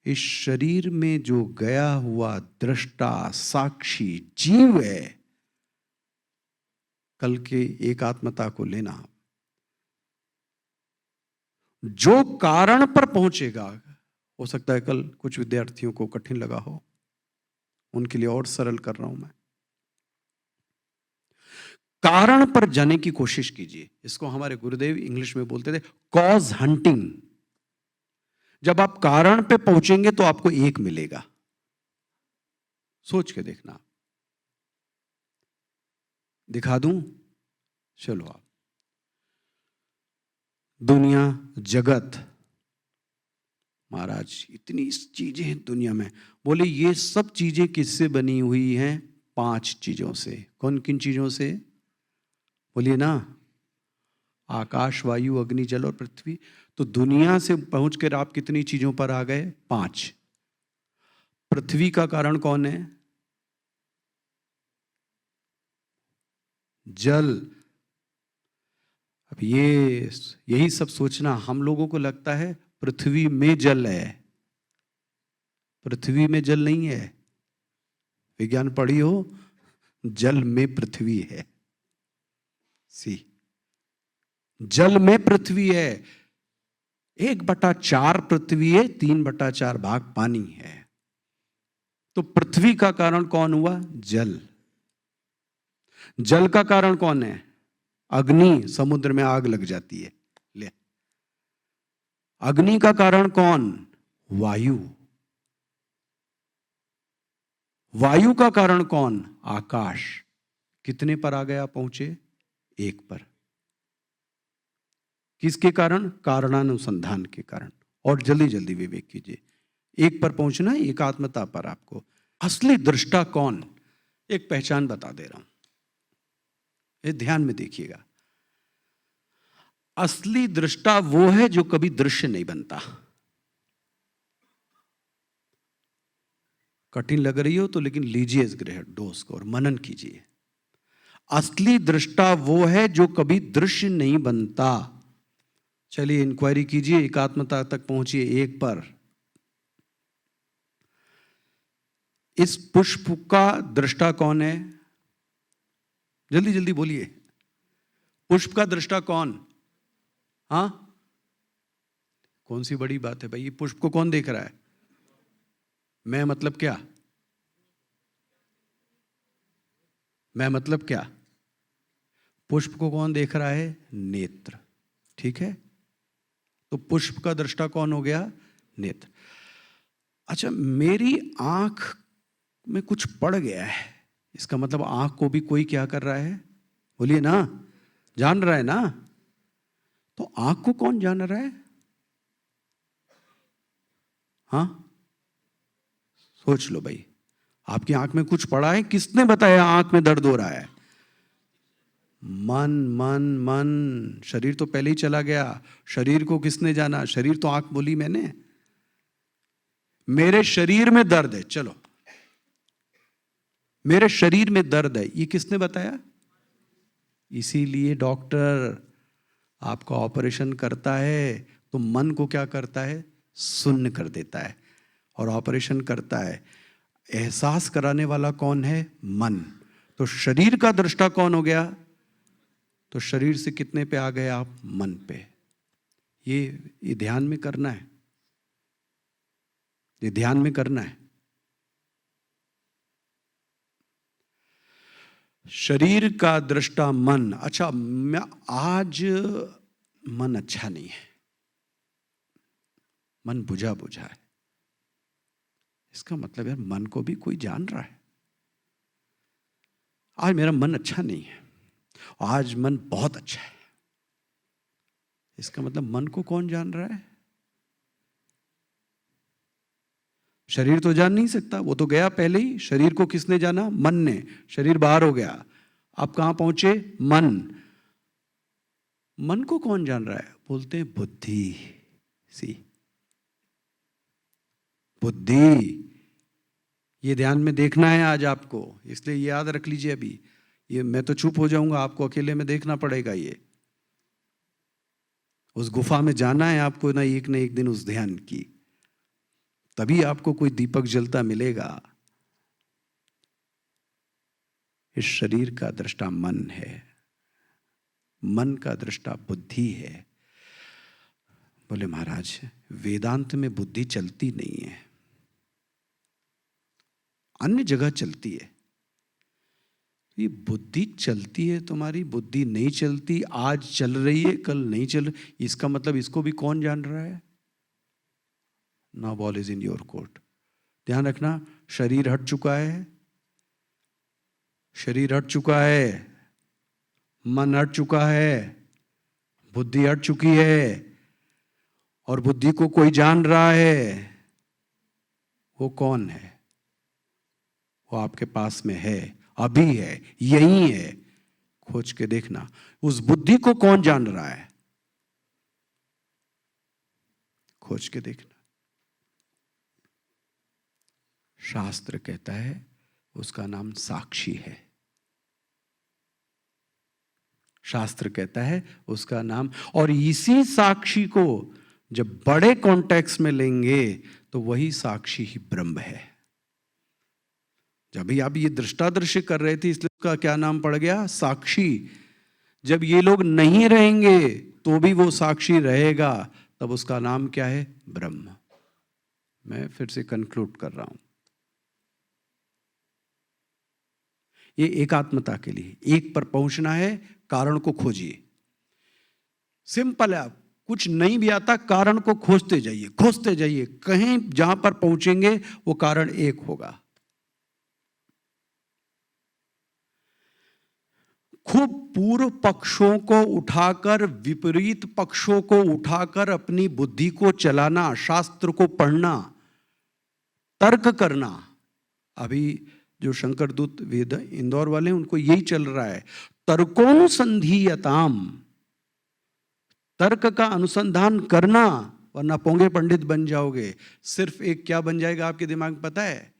इस शरीर में जो गया हुआ दृष्टा साक्षी जीव है, कल के एकात्मता को लेना, जो कारण पर पहुंचेगा। हो सकता है कल कुछ विद्यार्थियों को कठिन लगा हो, उनके लिए और सरल कर रहा हूं मैं। कारण पर जाने की कोशिश कीजिए। इसको हमारे गुरुदेव इंग्लिश में बोलते थे कॉज हंटिंग। जब आप कारण पे पहुंचेंगे तो आपको एक मिलेगा। सोच के देखना। दिखा दूं? चलो आप। दुनिया, जगत, महाराज इतनी चीजें हैं दुनिया में। बोले ये सब चीजें किससे बनी हुई हैं? 5 चीजों से। कौन किन चीजों से? बोलिए ना। आकाश, वायु, अग्नि, जल और पृथ्वी। तो दुनिया से पहुंचकर आप कितनी चीजों पर आ गए? 5। पृथ्वी का कारण कौन है? जल। अब ये यही सब सोचना, हम लोगों को लगता है पृथ्वी में जल है। पृथ्वी में जल नहीं है। विज्ञान पढ़ी हो, जल में पृथ्वी है। सी, जल में पृथ्वी है। 1/4 पृथ्वी है, 3/4 भाग पानी है। तो पृथ्वी का कारण कौन हुआ? जल। जल का कारण कौन है? अग्नि। समुद्र में आग लग जाती है। ले। अग्नि का कारण कौन? वायु। वायु का कारण कौन? आकाश। कितने पर आ गया पहुंचे? 1 पर। किसके कारण? कारणानुसंधान के कारण। और जल्दी जल्दी विवेक कीजिए। 1 पर पहुंचना, एकात्मता पर आपको। असली दृष्टा कौन? एक पहचान बता दे रहा हूं, ये ध्यान में देखिएगा। असली दृष्टा वो है जो कभी दृश्य नहीं बनता। कठिन लग रही हो तो लेकिन लीजिए इस ग्रह डोज को और मनन कीजिए। असली दृष्टा वो है जो कभी दृश्य नहीं बनता। चलिए इंक्वायरी कीजिए, एकात्मता तक पहुंचिए एक पर। इस पुष्प का दृष्टा कौन है? जल्दी जल्दी बोलिए, पुष्प का दृष्टा कौन? हाँ, कौन सी बड़ी बात है भाई, ये पुष्प को कौन देख रहा है? मैं मतलब क्या? मैं मतलब क्या? पुष्प को कौन देख रहा है? नेत्र। ठीक है, तो पुष्प का दृष्टा कौन हो गया? नेत्र। अच्छा, मेरी आंख में कुछ पड़ गया है, इसका मतलब आंख को भी कोई क्या कर रहा है? बोलिए ना, जान रहा है ना? तो आंख को कौन जान रहा है? हाँ, सोच लो भाई, आपकी आंख में कुछ पड़ा है, किसने बताया आंख में दर्द हो रहा है? मन मन मन, शरीर तो पहले ही चला गया। शरीर को किसने जाना? शरीर तो आंख बोली मैंने, मेरे शरीर में दर्द है। चलो, मेरे शरीर में दर्द है, ये किसने बताया? इसीलिए डॉक्टर आपका ऑपरेशन करता है तो मन को क्या करता है? शून्य कर देता है और ऑपरेशन करता है। एहसास कराने वाला कौन है? मन। तो शरीर का दृष्टा कौन हो गया? तो शरीर से कितने पे आ गए आप? मन पे। ये ध्यान में करना है, ये ध्यान में करना है। शरीर का दृष्टा मन। अच्छा, मैं आज मन अच्छा नहीं है, मन बुझा बुझा है, इसका मतलब यार मन को भी कोई जान रहा है। आज मेरा मन अच्छा नहीं है, आज मन बहुत अच्छा है, इसका मतलब मन को कौन जान रहा है? शरीर तो जान नहीं सकता, वो तो गया पहले ही। शरीर को किसने जाना? मन ने। शरीर बाहर हो गया, आप कहां पहुंचे? मन। मन को कौन जान रहा है? बोलते हैं बुद्धि। सी बुद्धि, ये ध्यान में देखना है आज आपको, इसलिए याद रख लीजिए। अभी ये मैं तो चुप हो जाऊंगा, आपको अकेले में देखना पड़ेगा। ये उस गुफा में जाना है आपको ना एक दिन, उस ध्यान की, तभी आपको कोई दीपक जलता मिलेगा। इस शरीर का दृष्टा मन है, मन का दृष्टा बुद्धि है। बोले महाराज, वेदांत में बुद्धि चलती नहीं है, अन्य जगह चलती है। ये बुद्धि चलती है, तुम्हारी बुद्धि नहीं चलती। आज चल रही है, कल नहीं चल, इसका मतलब इसको भी कौन जान रहा है? Now ball is in your court. ध्यान रखना, शरीर हट चुका है, शरीर हट चुका है, मन हट चुका है, बुद्धि हट चुकी है, और बुद्धि को कोई जान रहा है। वो कौन है? वो आपके पास में है, अभी है, यही है। खोज के देखना, उस बुद्धि को कौन जान रहा है? खोज के देखना। शास्त्र कहता है उसका नाम साक्षी है। शास्त्र कहता है उसका नाम, और इसी साक्षी को जब बड़े कॉन्टेक्स्ट में लेंगे तो वही साक्षी ही ब्रह्म है। जब भी आप ये दृष्टादृश्य कर रहे थे, इसलिए उसका क्या नाम पड़ गया? साक्षी। जब ये लोग नहीं रहेंगे तो भी वो साक्षी रहेगा, तब उसका नाम क्या है? ब्रह्म। मैं फिर से कंक्लूड कर रहा हूं, ये एकात्मता के लिए एक पर पहुंचना है, कारण को खोजिए। सिंपल है, आप कुछ नहीं भी आता, कारण को खोजते जाइए, खोजते जाइए, कहीं जहां पर पहुंचेंगे वो कारण एक होगा। खूब पूर्व पक्षों को उठाकर, विपरीत पक्षों को उठाकर अपनी बुद्धि को चलाना, शास्त्र को पढ़ना, तर्क करना। अभी जो शंकर दूत वेद इंदौर वाले हैं, उनको यही चल रहा है, तर्कोनुसंधीयताम, तर्क का अनुसंधान करना, वरना पोंगे पंडित बन जाओगे। सिर्फ एक क्या बन जाएगा आपके दिमाग में पता है?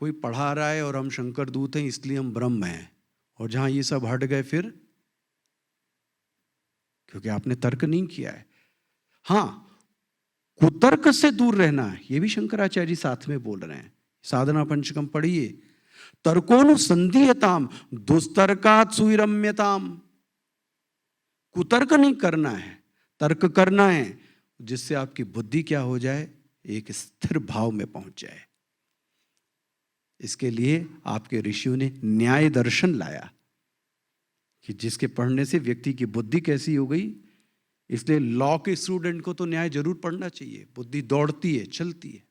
कोई पढ़ा रहा है और हम शंकर दूत हैं इसलिए हम ब्रह्म हैं, और जहां ये सब हट गए फिर, क्योंकि आपने तर्क नहीं किया है। हां, कुतर्क से दूर रहना है, ये भी शंकराचार्य जी साथ में बोल रहे हैं। साधना पंचकम पढ़िए, तर्कोनुसंधीयताम दुस्तर्कात् सुरम्यताम। कुतर्क नहीं करना है, तर्क करना है जिससे आपकी बुद्धि क्या हो जाए, एक स्थिर भाव में पहुंच जाए। इसके लिए आपके ऋषियों ने न्याय दर्शन लाया कि जिसके पढ़ने से व्यक्ति की बुद्धि कैसी हो गई। इसलिए लॉ के स्टूडेंट को तो न्याय जरूर पढ़ना चाहिए, बुद्धि दौड़ती है, चलती है।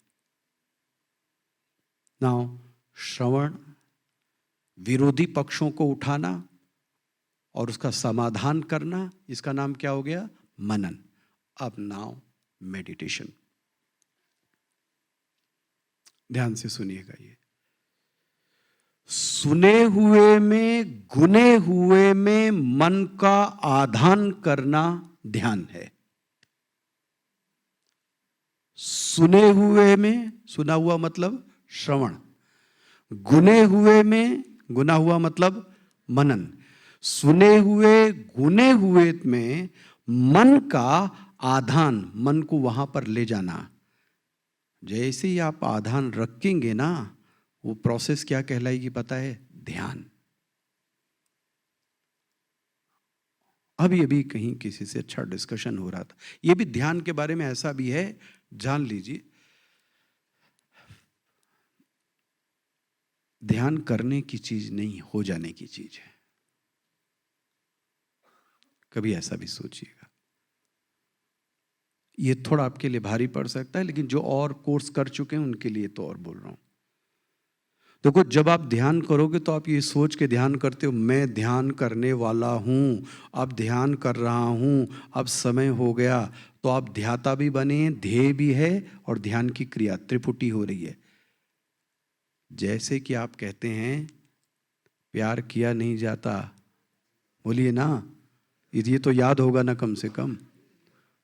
नाउ श्रवण, विरोधी पक्षों को उठाना और उसका समाधान करना, इसका नाम क्या हो गया, मनन। अब नाउ मेडिटेशन। ध्यान से सुनिएगा, ये सुने हुए में, गुने हुए में मन का आधान करना ध्यान है। सुने हुए में, सुना हुआ मतलब श्रवण, गुने हुए में, गुना हुआ मतलब मनन। सुने हुए, गुने हुए में मन का आधान, मन को वहां पर ले जाना। जैसे ही आप आधान रखेंगे ना, वो प्रोसेस क्या कहलाएगी पता है, ध्यान। अभी अभी कहीं किसी से अच्छा डिस्कशन हो रहा था, ये भी ध्यान के बारे में ऐसा भी है, जान लीजिए। ध्यान करने की चीज नहीं, हो जाने की चीज है। कभी ऐसा भी सोचिएगा। ये थोड़ा आपके लिए भारी पड़ सकता है, लेकिन जो और कोर्स कर चुके हैं उनके लिए तो और बोल रहा हूं। देखो, जब आप ध्यान करोगे तो आप ये सोच के ध्यान करते हो, मैं ध्यान करने वाला हूं, अब ध्यान कर रहा हूं, अब समय हो गया। तो आप ध्याता भी बने, ध्येय भी है और ध्यान की क्रिया त्रिपुटी हो रही है। जैसे कि आप कहते हैं प्यार किया नहीं जाता, बोलिए ना, ये तो याद होगा ना, कम से कम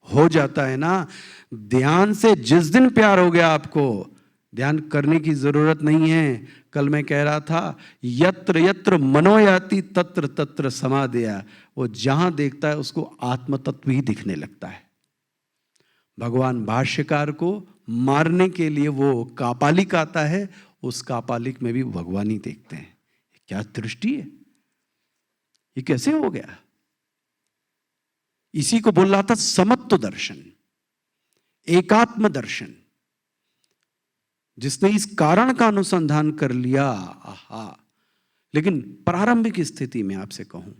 हो जाता है ना। ध्यान से जिस दिन प्यार हो गया, आपको ध्यान करने की जरूरत नहीं है। कल मैं कह रहा था, यत्र यत्र मनोयाति तत्र तत्र समाधया। वो जहां देखता है उसको आत्म तत्व ही दिखने लगता है। भगवान भाष्यकार को मारने के लिए वो कापालिक आता है, उस कापालिक में भी भगवान ही देखते हैं। क्या दृष्टि है, ये कैसे हो गया। इसी को बोल रहा था समत्व दर्शन, एकात्म दर्शन। जिसने इस कारण का अनुसंधान कर लिया, आहा। लेकिन प्रारंभिक स्थिति में आपसे कहूं,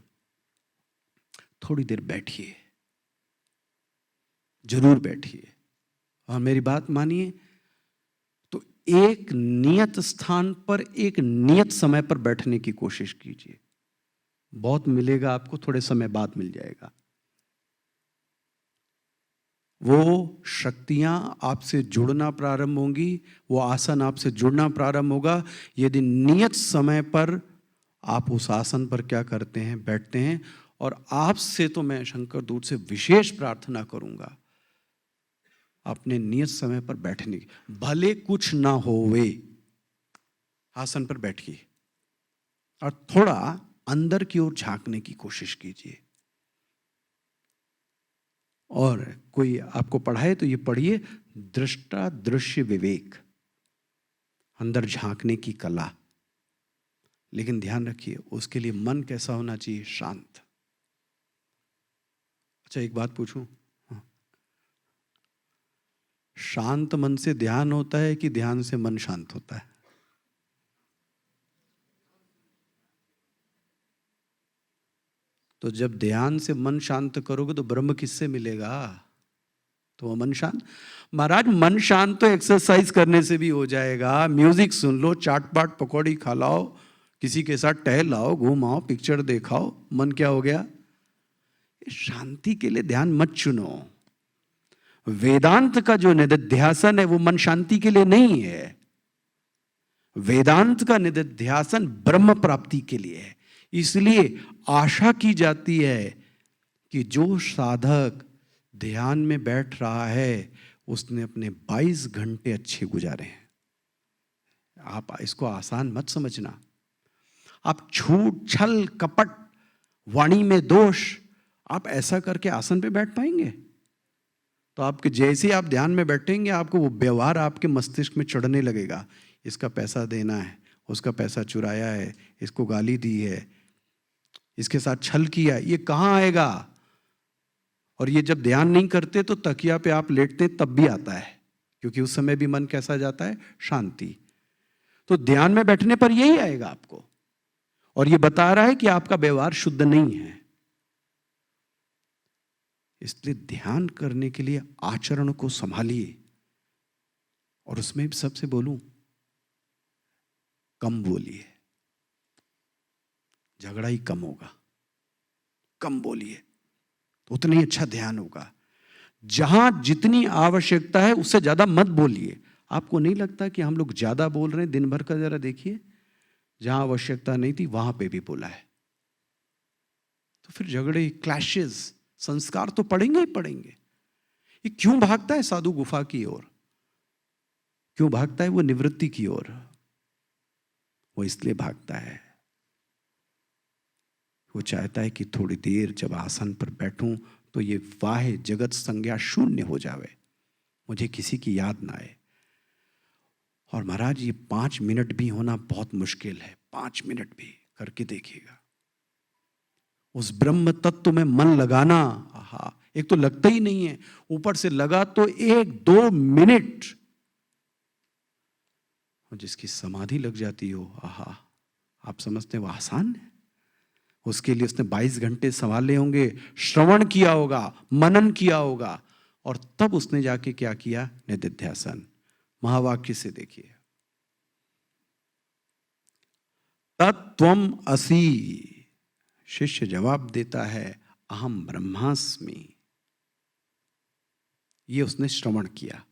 थोड़ी देर बैठिए, जरूर बैठिए और मेरी बात मानिए। तो एक नियत स्थान पर, एक नियत समय पर बैठने की कोशिश कीजिए। बहुत मिलेगा आपको, थोड़े समय बाद मिल जाएगा। वो शक्तियां आपसे जुड़ना प्रारंभ होंगी, वो आसन आपसे जुड़ना प्रारंभ होगा यदि नियत समय पर आप उस आसन पर क्या करते हैं, बैठते हैं। और आपसे तो मैं शंकर दूत से विशेष प्रार्थना करूंगा, अपने नियत समय पर बैठने की, भले कुछ ना होवे, आसन पर बैठिए और थोड़ा अंदर की ओर झांकने की कोशिश कीजिए। और कोई आपको पढ़ाए तो ये पढ़िए, दृष्टा दृश्य विवेक, अंदर झांकने की कला। लेकिन ध्यान रखिए, उसके लिए मन कैसा होना चाहिए, शांत। अच्छा, एक बात पूछूं, शांत मन से ध्यान होता है कि ध्यान से मन शांत होता है? तो जब ध्यान से मन शांत करोगे तो ब्रह्म किससे मिलेगा? तो वो मन शांत, महाराज मन शांत तो एक्सरसाइज करने से भी हो जाएगा। म्यूजिक सुन लो, चाट पाट पकौड़ी खा लाओ, किसी के साथ टहल आओ, घूमाओ, पिक्चर देखाओ, मन क्या हो गया। शांति के लिए ध्यान मत चुनो। वेदांत का जो निधिध्यासन है वो मन शांति के लिए नहीं है। वेदांत का निधिध्यासन ब्रह्म प्राप्ति के लिए है। इसलिए आशा की जाती है कि जो साधक ध्यान में बैठ रहा है उसने अपने 22 घंटे अच्छे गुजारे हैं। आप इसको आसान मत समझना। आप झूठ, छल, कपट, वाणी में दोष, आप ऐसा करके आसन पे बैठ पाएंगे? तो आपके जैसे ही आप ध्यान में बैठेंगे, आपको वो व्यवहार आपके मस्तिष्क में चढ़ने लगेगा। इसका पैसा देना है, उसका पैसा चुराया है, इसको गाली दी है, इसके साथ छल किया, ये कहाँ आएगा? और ये जब ध्यान नहीं करते तो तकिया पे आप लेटते तब भी आता है, क्योंकि उस समय भी मन कैसा जाता है? शांति। तो ध्यान में बैठने पर यही आएगा आपको, और ये बता रहा है कि आपका व्यवहार शुद्ध नहीं है। इसलिए ध्यान करने के लिए आचरण को संभालिए, और उसमें भी सबसे बोलूं, कम बोलिए, झगड़ा ही कम होगा। कम बोलिए तो उतना ही अच्छा ध्यान होगा। जहां जितनी आवश्यकता है उससे ज्यादा मत बोलिए। आपको नहीं लगता कि हम लोग ज्यादा बोल रहे हैं दिन भर का? जरा देखिए, जहां आवश्यकता नहीं थी वहां पे भी बोला है। तो फिर झगड़े, क्लैशेस, संस्कार तो पड़ेंगे ही पड़ेंगे। ये क्यों भागता है साधु गुफा की ओर? क्यों भागता है वो निवृत्ति की ओर? वो इसलिए भागता है, वो चाहता है कि थोड़ी देर जब आसन पर बैठूं तो ये वाह्य जगत संज्ञा शून्य हो जावे, मुझे किसी की याद ना आए। और महाराज, ये 5 मिनट भी होना बहुत मुश्किल है। 5 मिनट भी करके देखिएगा, उस ब्रह्म तत्व में मन लगाना। आहा, एक तो लगता ही नहीं है, ऊपर से लगा तो 1-2 मिनट। और जिसकी समाधि लग जाती हो, आहा, आप समझते हैं वो आसान है? उसके लिए उसने 22 घंटे संभाले होंगे, श्रवण किया होगा, मनन किया होगा, और तब उसने जाके क्या किया? निदिध्यासन। महावाक्य से देखिए, तत्त्वम असि। शिष्य जवाब देता है, अहम ब्रह्मास्मि। ये उसने श्रवण किया।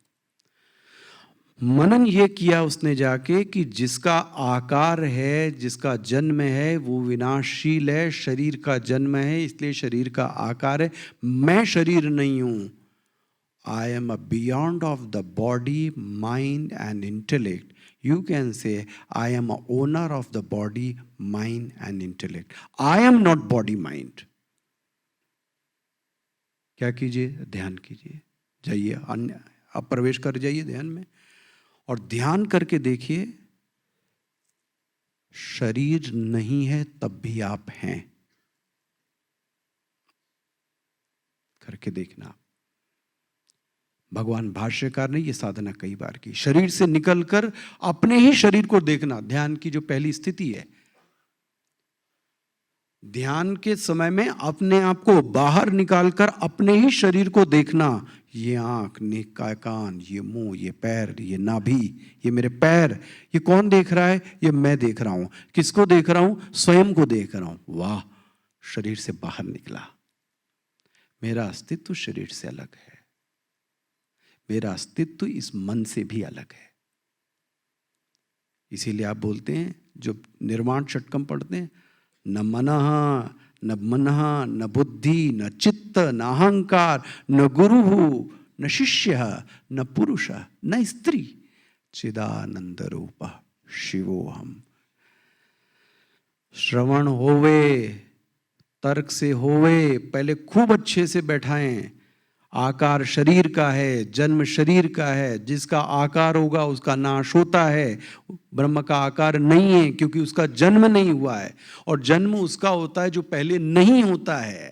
मनन ये किया उसने जाके कि जिसका आकार है, जिसका जन्म है, वो विनाशशील है। शरीर का जन्म है, इसलिए शरीर का आकार है। मैं शरीर नहीं हूं। I am a beyond of the body, mind and intellect. You can say, I am a owner of the body, mind and intellect. I am not body, mind. क्या कीजिए? ध्यान कीजिए, जाइए अन्य, आप प्रवेश कर जाइए ध्यान में, और ध्यान करके देखिए, शरीर नहीं है तब भी आप हैं। करके देखना। भगवान भाष्यकार ने यह साधना कई बार की। शरीर से निकलकर अपने ही शरीर को देखना, ध्यान की जो पहली स्थिति है। ध्यान के समय में अपने आप को बाहर निकालकर अपने ही शरीर को देखना। ये आंख, नेक का कान, ये मुंह, ये पैर, ये नाभि, ये मेरे पैर, ये कौन देख रहा है? ये मैं देख रहा हूं। किसको देख रहा हूं? स्वयं को देख रहा हूं। वाह, शरीर से बाहर निकला। मेरा अस्तित्व शरीर से अलग है। मेरा अस्तित्व इस मन से भी अलग है। इसीलिए आप बोलते हैं, जो निर्वाण षटकम पढ़ते हैं, न मनः न मनः न बुद्धि न चित्त न अहंकार न गुरु न शिष्य न पुरुष न स्त्री, चिदानंद रूप शिवोहम। श्रवण होवे, तर्क से होवे, पहले खूब अच्छे से बैठाएं। आकार शरीर का है, जन्म शरीर का है। जिसका आकार होगा उसका नाश होता है। ब्रह्म का आकार नहीं है, क्योंकि उसका जन्म नहीं हुआ है। और जन्म उसका होता है जो पहले नहीं होता है।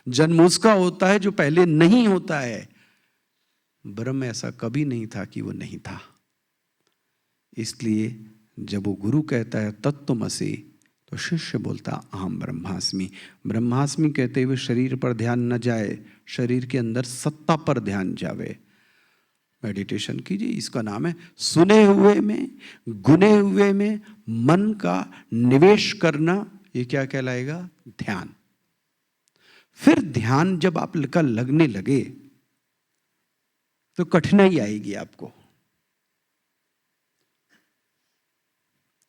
जन्म उसका होता है जो पहले नहीं होता है। ब्रह्म ऐसा कभी नहीं था कि वो नहीं था। इसलिए जब वो गुरु कहता है तत्त्वमसि, तो शिष्य बोलता अहम ब्रह्मास्मि। ब्रह्मास्मि कहते हुए शरीर पर ध्यान न जाए, शरीर के अंदर सत्ता पर ध्यान जावे। मेडिटेशन कीजिए, इसका नाम है सुने हुए में, गुने हुए में मन का निवेश करना। ये क्या कहलाएगा? ध्यान। फिर ध्यान जब आपका लगने लगे तो कठिनाई आएगी आपको।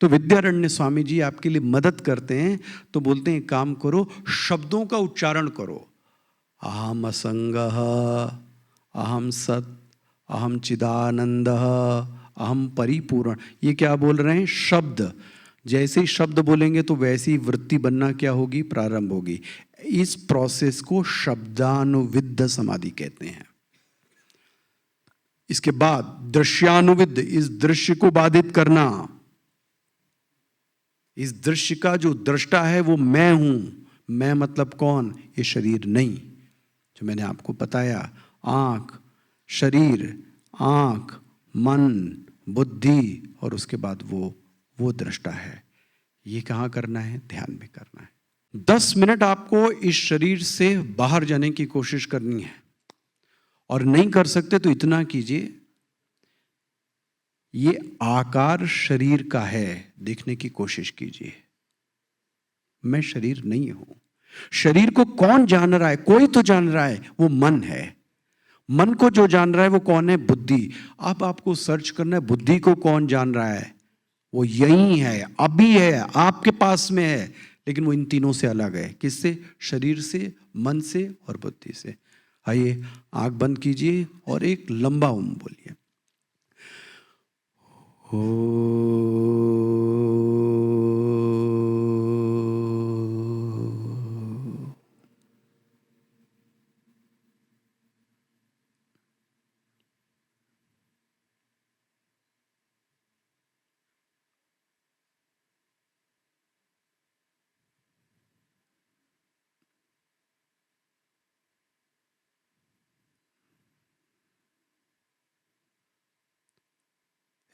तो विद्यारण्य स्वामी जी आपके लिए मदद करते हैं। तो बोलते हैं, काम करो, शब्दों का उच्चारण करो। अहम असंगः, अहम सत, अहम चिदानंदः, अहम परिपूर्ण। ये क्या बोल रहे हैं? शब्द। जैसे ही शब्द बोलेंगे तो वैसी ही वृत्ति बनना क्या होगी, प्रारंभ होगी। इस प्रोसेस को शब्दानुविद्ध समाधि कहते हैं। इसके बाद दृश्यानुविद्ध, इस दृश्य को बाधित करना। इस दृश्य का जो दृष्टा है वो मैं हूं। मैं मतलब कौन, ये शरीर नहीं, जो मैंने आपको बताया, आंख, शरीर, आंख, मन, बुद्धि, और उसके बाद वो दृष्टा है। ये कहाँ करना है, ध्यान में करना है। 10 मिनट आपको इस शरीर से बाहर जाने की कोशिश करनी है, और नहीं कर सकते तो इतना कीजिए, ये आकार शरीर का है, देखने की कोशिश कीजिए। मैं शरीर नहीं हूं। शरीर को कौन जान रहा है, कोई तो जान रहा है, वो मन है। मन को जो जान रहा है वो कौन है, बुद्धि। अब आपको सर्च करना है बुद्धि को कौन जान रहा है, वो यही है, अभी है, आपके पास में है, लेकिन वो इन तीनों से अलग है। किससे, शरीर से, मन से और बुद्धि से। आइए आंख बंद कीजिए और एक लंबा ओम बोलिए।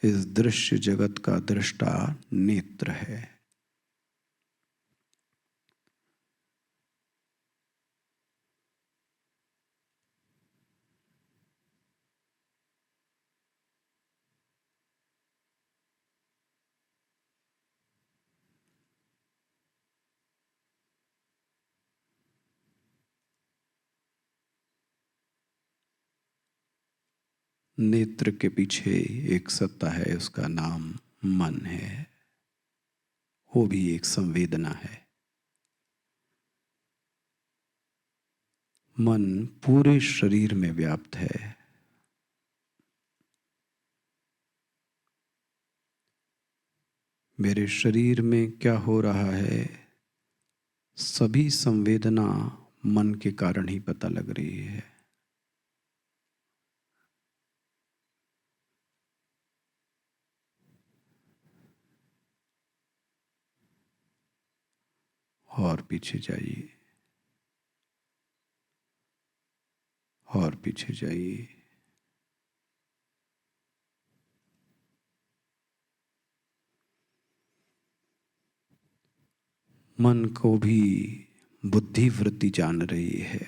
इस दृश्य जगत का दृष्टा नेत्र है। नेत्र के पीछे एक सत्ता है, उसका नाम मन है। वो भी एक संवेदना है। मन पूरे शरीर में व्याप्त है। मेरे शरीर में क्या हो रहा है, सभी संवेदना मन के कारण ही पता लग रही है। और पीछे जाइए, और पीछे जाइए। मन को भी बुद्धि वृत्ति जान रही है।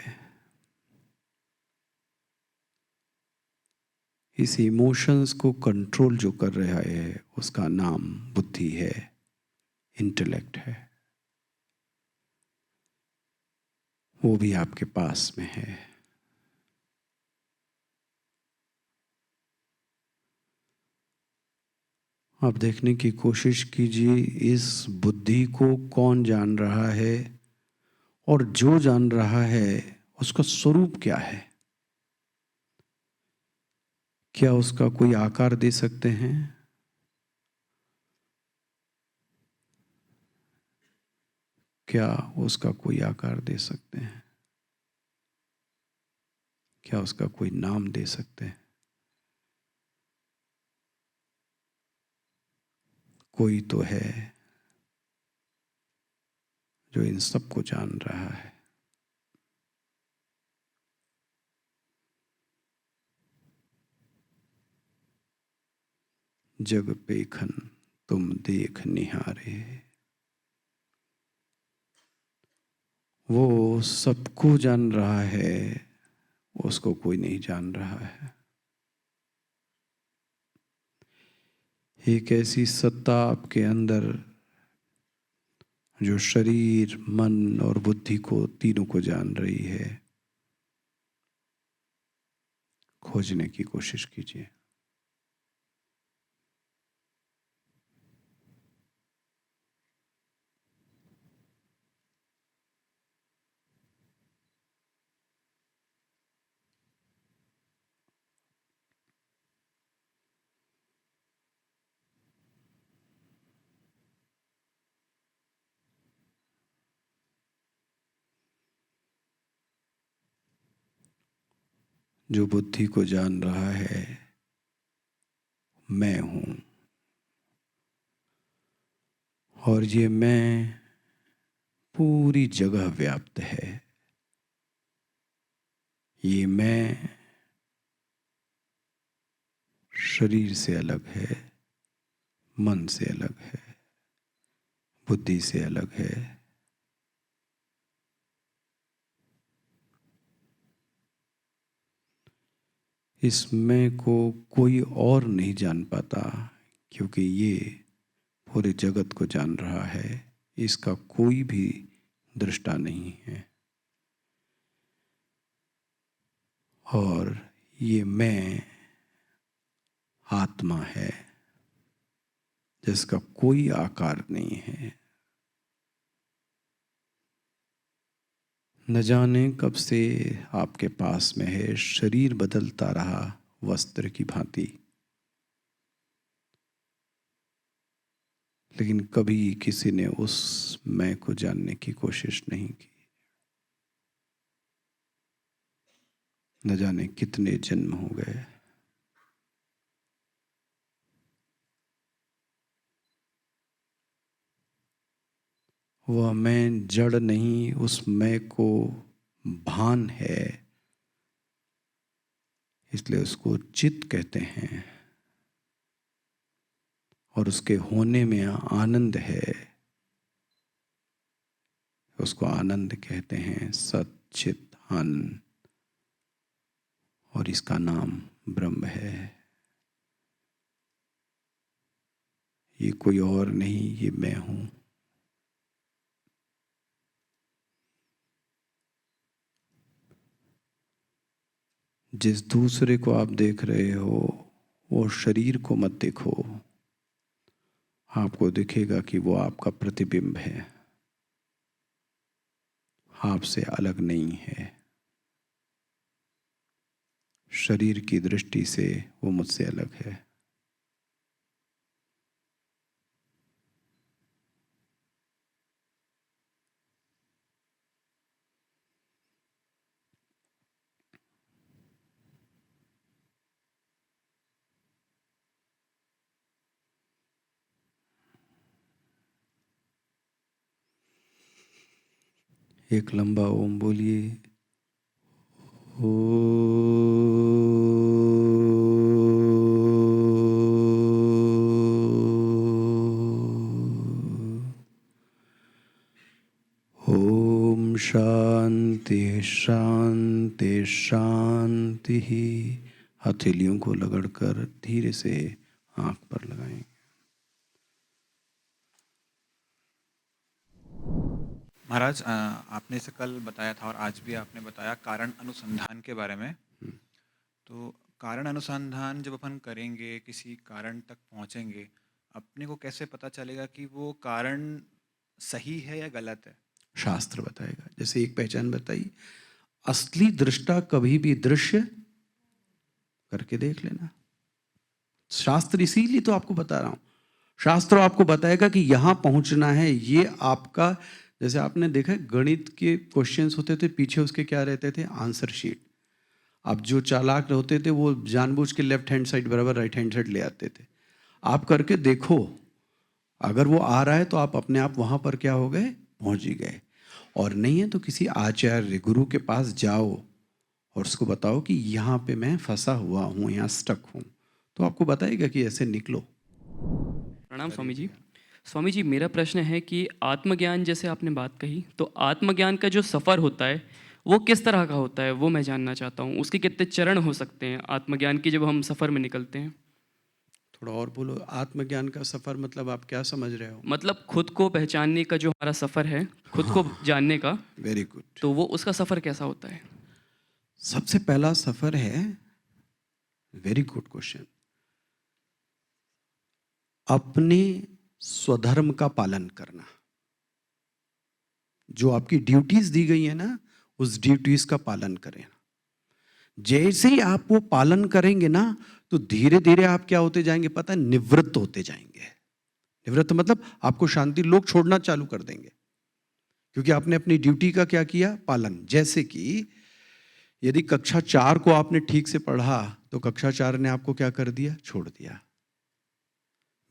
इस इमोशंस को कंट्रोल जो कर रहा है उसका नाम बुद्धि है, इंटेलेक्ट है। वो भी आपके पास में है। आप देखने की कोशिश कीजिए इस बुद्धि को कौन जान रहा है, और जो जान रहा है उसका स्वरूप क्या है। क्या उसका कोई आकार दे सकते हैं, क्या उसका कोई आकार दे सकते हैं, क्या उसका कोई नाम दे सकते हैं। कोई तो है जो इन सबको जान रहा है। जग पेखन तुम देख निहारे, वो सबको जान रहा है, उसको कोई नहीं जान रहा है। एक ऐसी सत्ता आपके अंदर जो शरीर, मन और बुद्धि को, तीनों को जान रही है, खोजने की कोशिश कीजिए। जो बुद्धि को जान रहा है मैं हूं, और ये मैं पूरी जगह व्याप्त है। ये मैं शरीर से अलग है, मन से अलग है, बुद्धि से अलग है। इस मैं को कोई और नहीं जान पाता, क्योंकि ये पूरे जगत को जान रहा है। इसका कोई भी दृष्टा नहीं है। और ये मैं आत्मा है, जिसका कोई आकार नहीं है। न जाने कब से आपके पास में है, शरीर बदलता रहा वस्त्र की भांति, लेकिन कभी किसी ने उस मैं को जानने की कोशिश नहीं की। न जाने कितने जन्म हो गए। वह मैं जड़ नहीं, उस मैं को भान है, इसलिए उसको चित्त कहते हैं। और उसके होने में आनंद है, उसको आनंद कहते हैं, सत चित आनंद। और इसका नाम ब्रह्म है। ये कोई और नहीं, ये मैं हूं। जिस दूसरे को आप देख रहे हो वो शरीर को मत देखो। आपको दिखेगा कि वो आपका प्रतिबिंब है, आपसे अलग नहीं है। शरीर की दृष्टि से वो मुझसे अलग है। एक लंबा ओम बोलिए। ओम शांति शांति शांति। हथेलियों को रगड़कर धीरे से आंख पर लगाएं। महाराज, आपने इसे कल बताया था और आज भी आपने बताया कारण अनुसंधान के बारे में। तो कारण अनुसंधान जब अपन करेंगे, किसी कारण तक पहुंचेंगे, अपने को कैसे पता चलेगा कि वो कारण सही है या गलत है? शास्त्र बताएगा। जैसे एक पहचान बताई, असली दृष्टा कभी भी दृश्य करके देख लेना। शास्त्र इसीलिए तो आपको बता रहा हूं। शास्त्र आपको बताएगा कि यहां पहुंचना है। ये आपका, जैसे आपने देखा गणित के क्वेश्चंस होते थे, पीछे उसके क्या रहते थे, आंसर शीट। अब जो चालाक होते थे वो जानबूझ के लेफ्ट हैंड साइड बराबर राइट हैंड साइड ले आते थे। आप करके देखो, अगर वो आ रहा है तो आप अपने आप वहां पर क्या हो गए, पहुंच ही गए। और नहीं है तो किसी आचार्य गुरु के पास जाओ और उसको बताओ कि यहाँ पे मैं फंसा हुआ हूँ, यहाँ स्टक हूँ, तो आपको बताएगा कि ऐसे निकलो। प्रणाम स्वामी जी। स्वामी जी, मेरा प्रश्न है कि आत्मज्ञान जैसे आपने बात कही, तो आत्मज्ञान का जो सफ़र होता है वो किस तरह का होता है, वो मैं जानना चाहता हूँ। उसके कितने चरण हो सकते हैं आत्मज्ञान की जब हम सफ़र में निकलते हैं? थोड़ा और बोलो। आत्मज्ञान का सफर मतलब आप क्या समझ रहे हो? मतलब खुद को पहचानने का जो हमारा सफ़र है, खुद को जानने का, वेरी गुड। तो वो उसका सफ़र कैसा होता है? सबसे पहला सफर है, वेरी गुड क्वेश्चन, अपने स्वधर्म का पालन करना। जो आपकी ड्यूटीज दी गई है ना, उस ड्यूटीज का पालन करें। जैसे ही आप वो पालन करेंगे ना, तो धीरे धीरे आप क्या होते जाएंगे पता है, निवृत्त होते जाएंगे। निवृत्त मतलब आपको शांति, लोग छोड़ना चालू कर देंगे, क्योंकि आपने अपनी ड्यूटी का क्या किया, पालन। जैसे कि यदि कक्षा 4 को आपने ठीक से पढ़ा तो कक्षा 4 ने आपको क्या कर दिया? छोड़ दिया।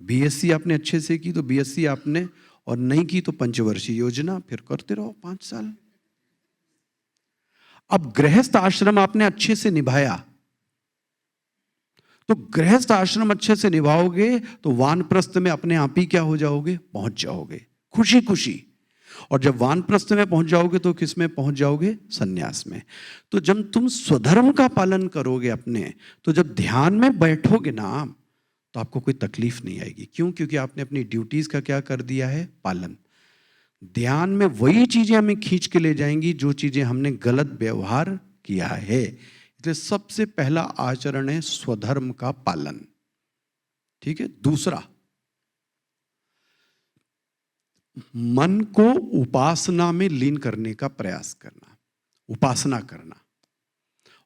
बीएससी आपने अच्छे से की तो बीएससी आपने, और नहीं की तो पंचवर्षीय योजना, फिर करते रहो 5 साल। अब गृहस्थ आश्रम आपने अच्छे से निभाया, तो गृहस्थ आश्रम अच्छे से निभाओगे तो वानप्रस्थ में अपने आप ही क्या हो जाओगे? पहुंच जाओगे खुशी खुशी। और जब वानप्रस्थ में पहुंच जाओगे तो किस में पहुंच जाओगे? सन्यास में। तो जब तुम स्वधर्म का पालन करोगे अपने, तो जब ध्यान में बैठोगे ना तो आपको कोई तकलीफ नहीं आएगी। क्यों? क्योंकि आपने अपनी ड्यूटीज का क्या कर दिया है? पालन। ध्यान में वही चीजें हमें खींच के ले जाएंगी जो चीजें हमने गलत व्यवहार किया है। इसलिए सबसे पहला आचरण है स्वधर्म का पालन। ठीक है। दूसरा, मन को उपासना में लीन करने का प्रयास करना, उपासना करना।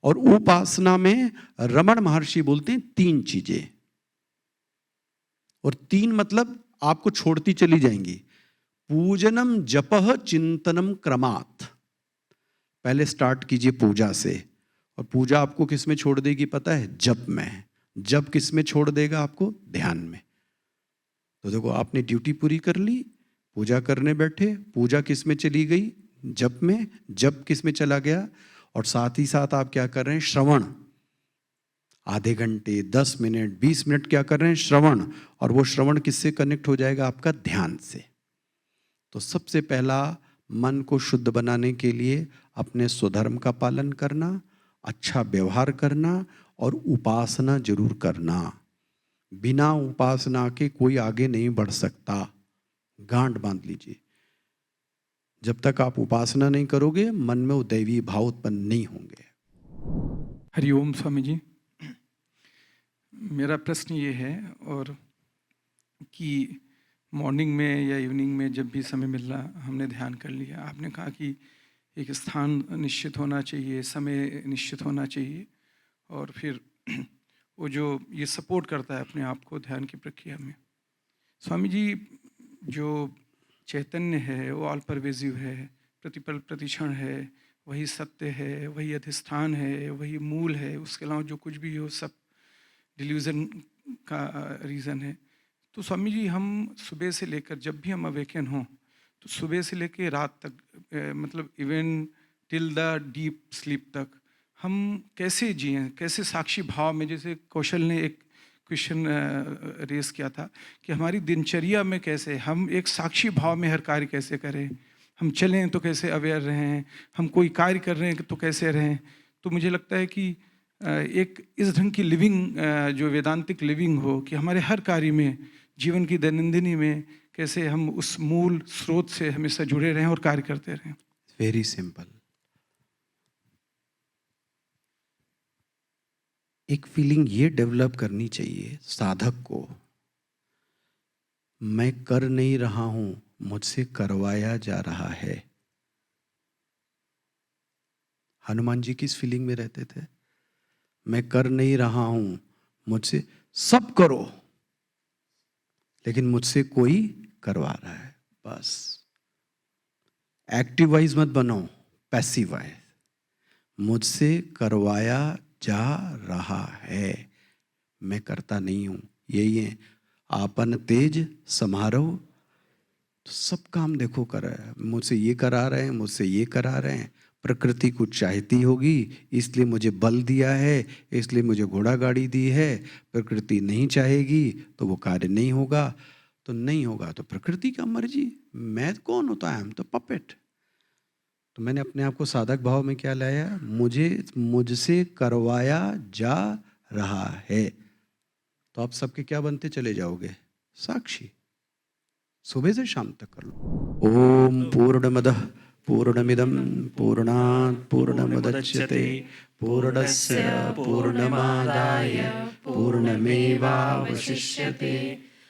और उपासना में रमण महर्षि बोलते हैं 3 चीजें, और 3 मतलब आपको छोड़ती चली जाएंगी। पूजनम जपह चिंतनम क्रमात्। पहले स्टार्ट कीजिए पूजा से, और पूजा आपको किस में छोड़ देगी पता है? जप में। जप किस में छोड़ देगा आपको? ध्यान में। तो देखो, आपने ड्यूटी पूरी कर ली, पूजा करने बैठे, पूजा किस में चली गई? जप में। जप किस में चला गया? और साथ ही साथ आप क्या कर रहे हैं? श्रवण। आधे घंटे, 10 मिनट, 20 मिनट क्या कर रहे हैं? श्रवण। और वो श्रवण किससे कनेक्ट हो जाएगा? आपका ध्यान से। तो सबसे पहला, मन को शुद्ध बनाने के लिए अपने स्वधर्म का पालन करना, अच्छा व्यवहार करना, और उपासना जरूर करना। बिना उपासना के कोई आगे नहीं बढ़ सकता। गांठ बांध लीजिए। जब तक आप उपासना नहीं करोगे, मन में वो दैवी भाव उत्पन्न नहीं होंगे। हरिओम स्वामी जी। मेरा प्रश्न ये है, और कि मॉर्निंग में या इवनिंग में जब भी समय मिल रहा, हमने ध्यान कर लिया। आपने कहा कि एक स्थान निश्चित होना चाहिए, समय निश्चित होना चाहिए, और फिर वो जो ये सपोर्ट करता है अपने आप को ध्यान की प्रक्रिया में। स्वामी जी, जो चैतन्य है वो ऑल परवेजिव है, प्रतिपल प्रतिक्षण है, वही सत्य है, वही अधिष्ठान है, वही मूल है। उसके अलावा जो कुछ भी हो सब डिल्यूजन का रीज़न है। तो स्वामी जी, हम सुबह से लेकर जब भी हम अवेकन हों, तो सुबह से लेकर रात तक, मतलब even till the deep sleep तक हम कैसे जिएं, कैसे साक्षी भाव में? जैसे कौशल ने एक क्वेश्चन रेस किया था कि हमारी दिनचर्या में कैसे हम एक साक्षी भाव में हर कार्य कैसे करें, हम चलें तो कैसे अवेयर रहें, हम कोई कार्य कर रहे हैं तो कैसे रहें। तो मुझे लगता है कि एक इस ढंग की लिविंग, जो वेदांतिक लिविंग हो, कि हमारे हर कार्य में, जीवन की दैनंदिनी में कैसे हम उस मूल स्रोत से हमेशा जुड़े रहें और कार्य करते रहें। Very simple. एक फीलिंग ये डेवलप करनी चाहिए साधक को, मैं कर नहीं रहा हूं, मुझसे करवाया जा रहा है। हनुमान जी किस फीलिंग में रहते थे? मैं कर नहीं रहा हूं, मुझसे सब करो, लेकिन मुझसे कोई करवा रहा है। बस एक्टिव वाइज मत बनो, पैसिव वाइज। मुझसे करवाया जा रहा है, मैं करता नहीं हूं। यही है आपन तेज समारोह। तो सब काम देखो कर रहा है, मुझसे ये करा रहे हैं, मुझसे ये करा रहे हैं। प्रकृति कुछ चाहती होगी, इसलिए मुझे बल दिया है, इसलिए मुझे घोड़ा गाड़ी दी है। प्रकृति नहीं चाहेगी तो वो कार्य नहीं होगा। तो नहीं होगा तो प्रकृति का मर्जी। मैं कौन होता है? हम तो पपेट। तो मैंने अपने आप को साधक भाव में क्या लाया? मुझसे करवाया जा रहा है। तो आप सबके क्या बनते चले जाओगे? साक्षी। सुबह से शाम तक कर लो। ओम पूर्णमदः पूर्णमिदं पूर्णात् पूर्णमुदच्यते पूर्णस्य पूर्णमादाय पूर्णमेवावशिष्यते।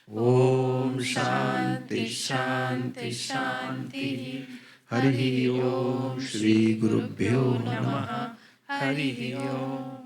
ओम शांति शांति शांति। हरि ओम। श्री गुरुभ्यो नमः। हरि ओम।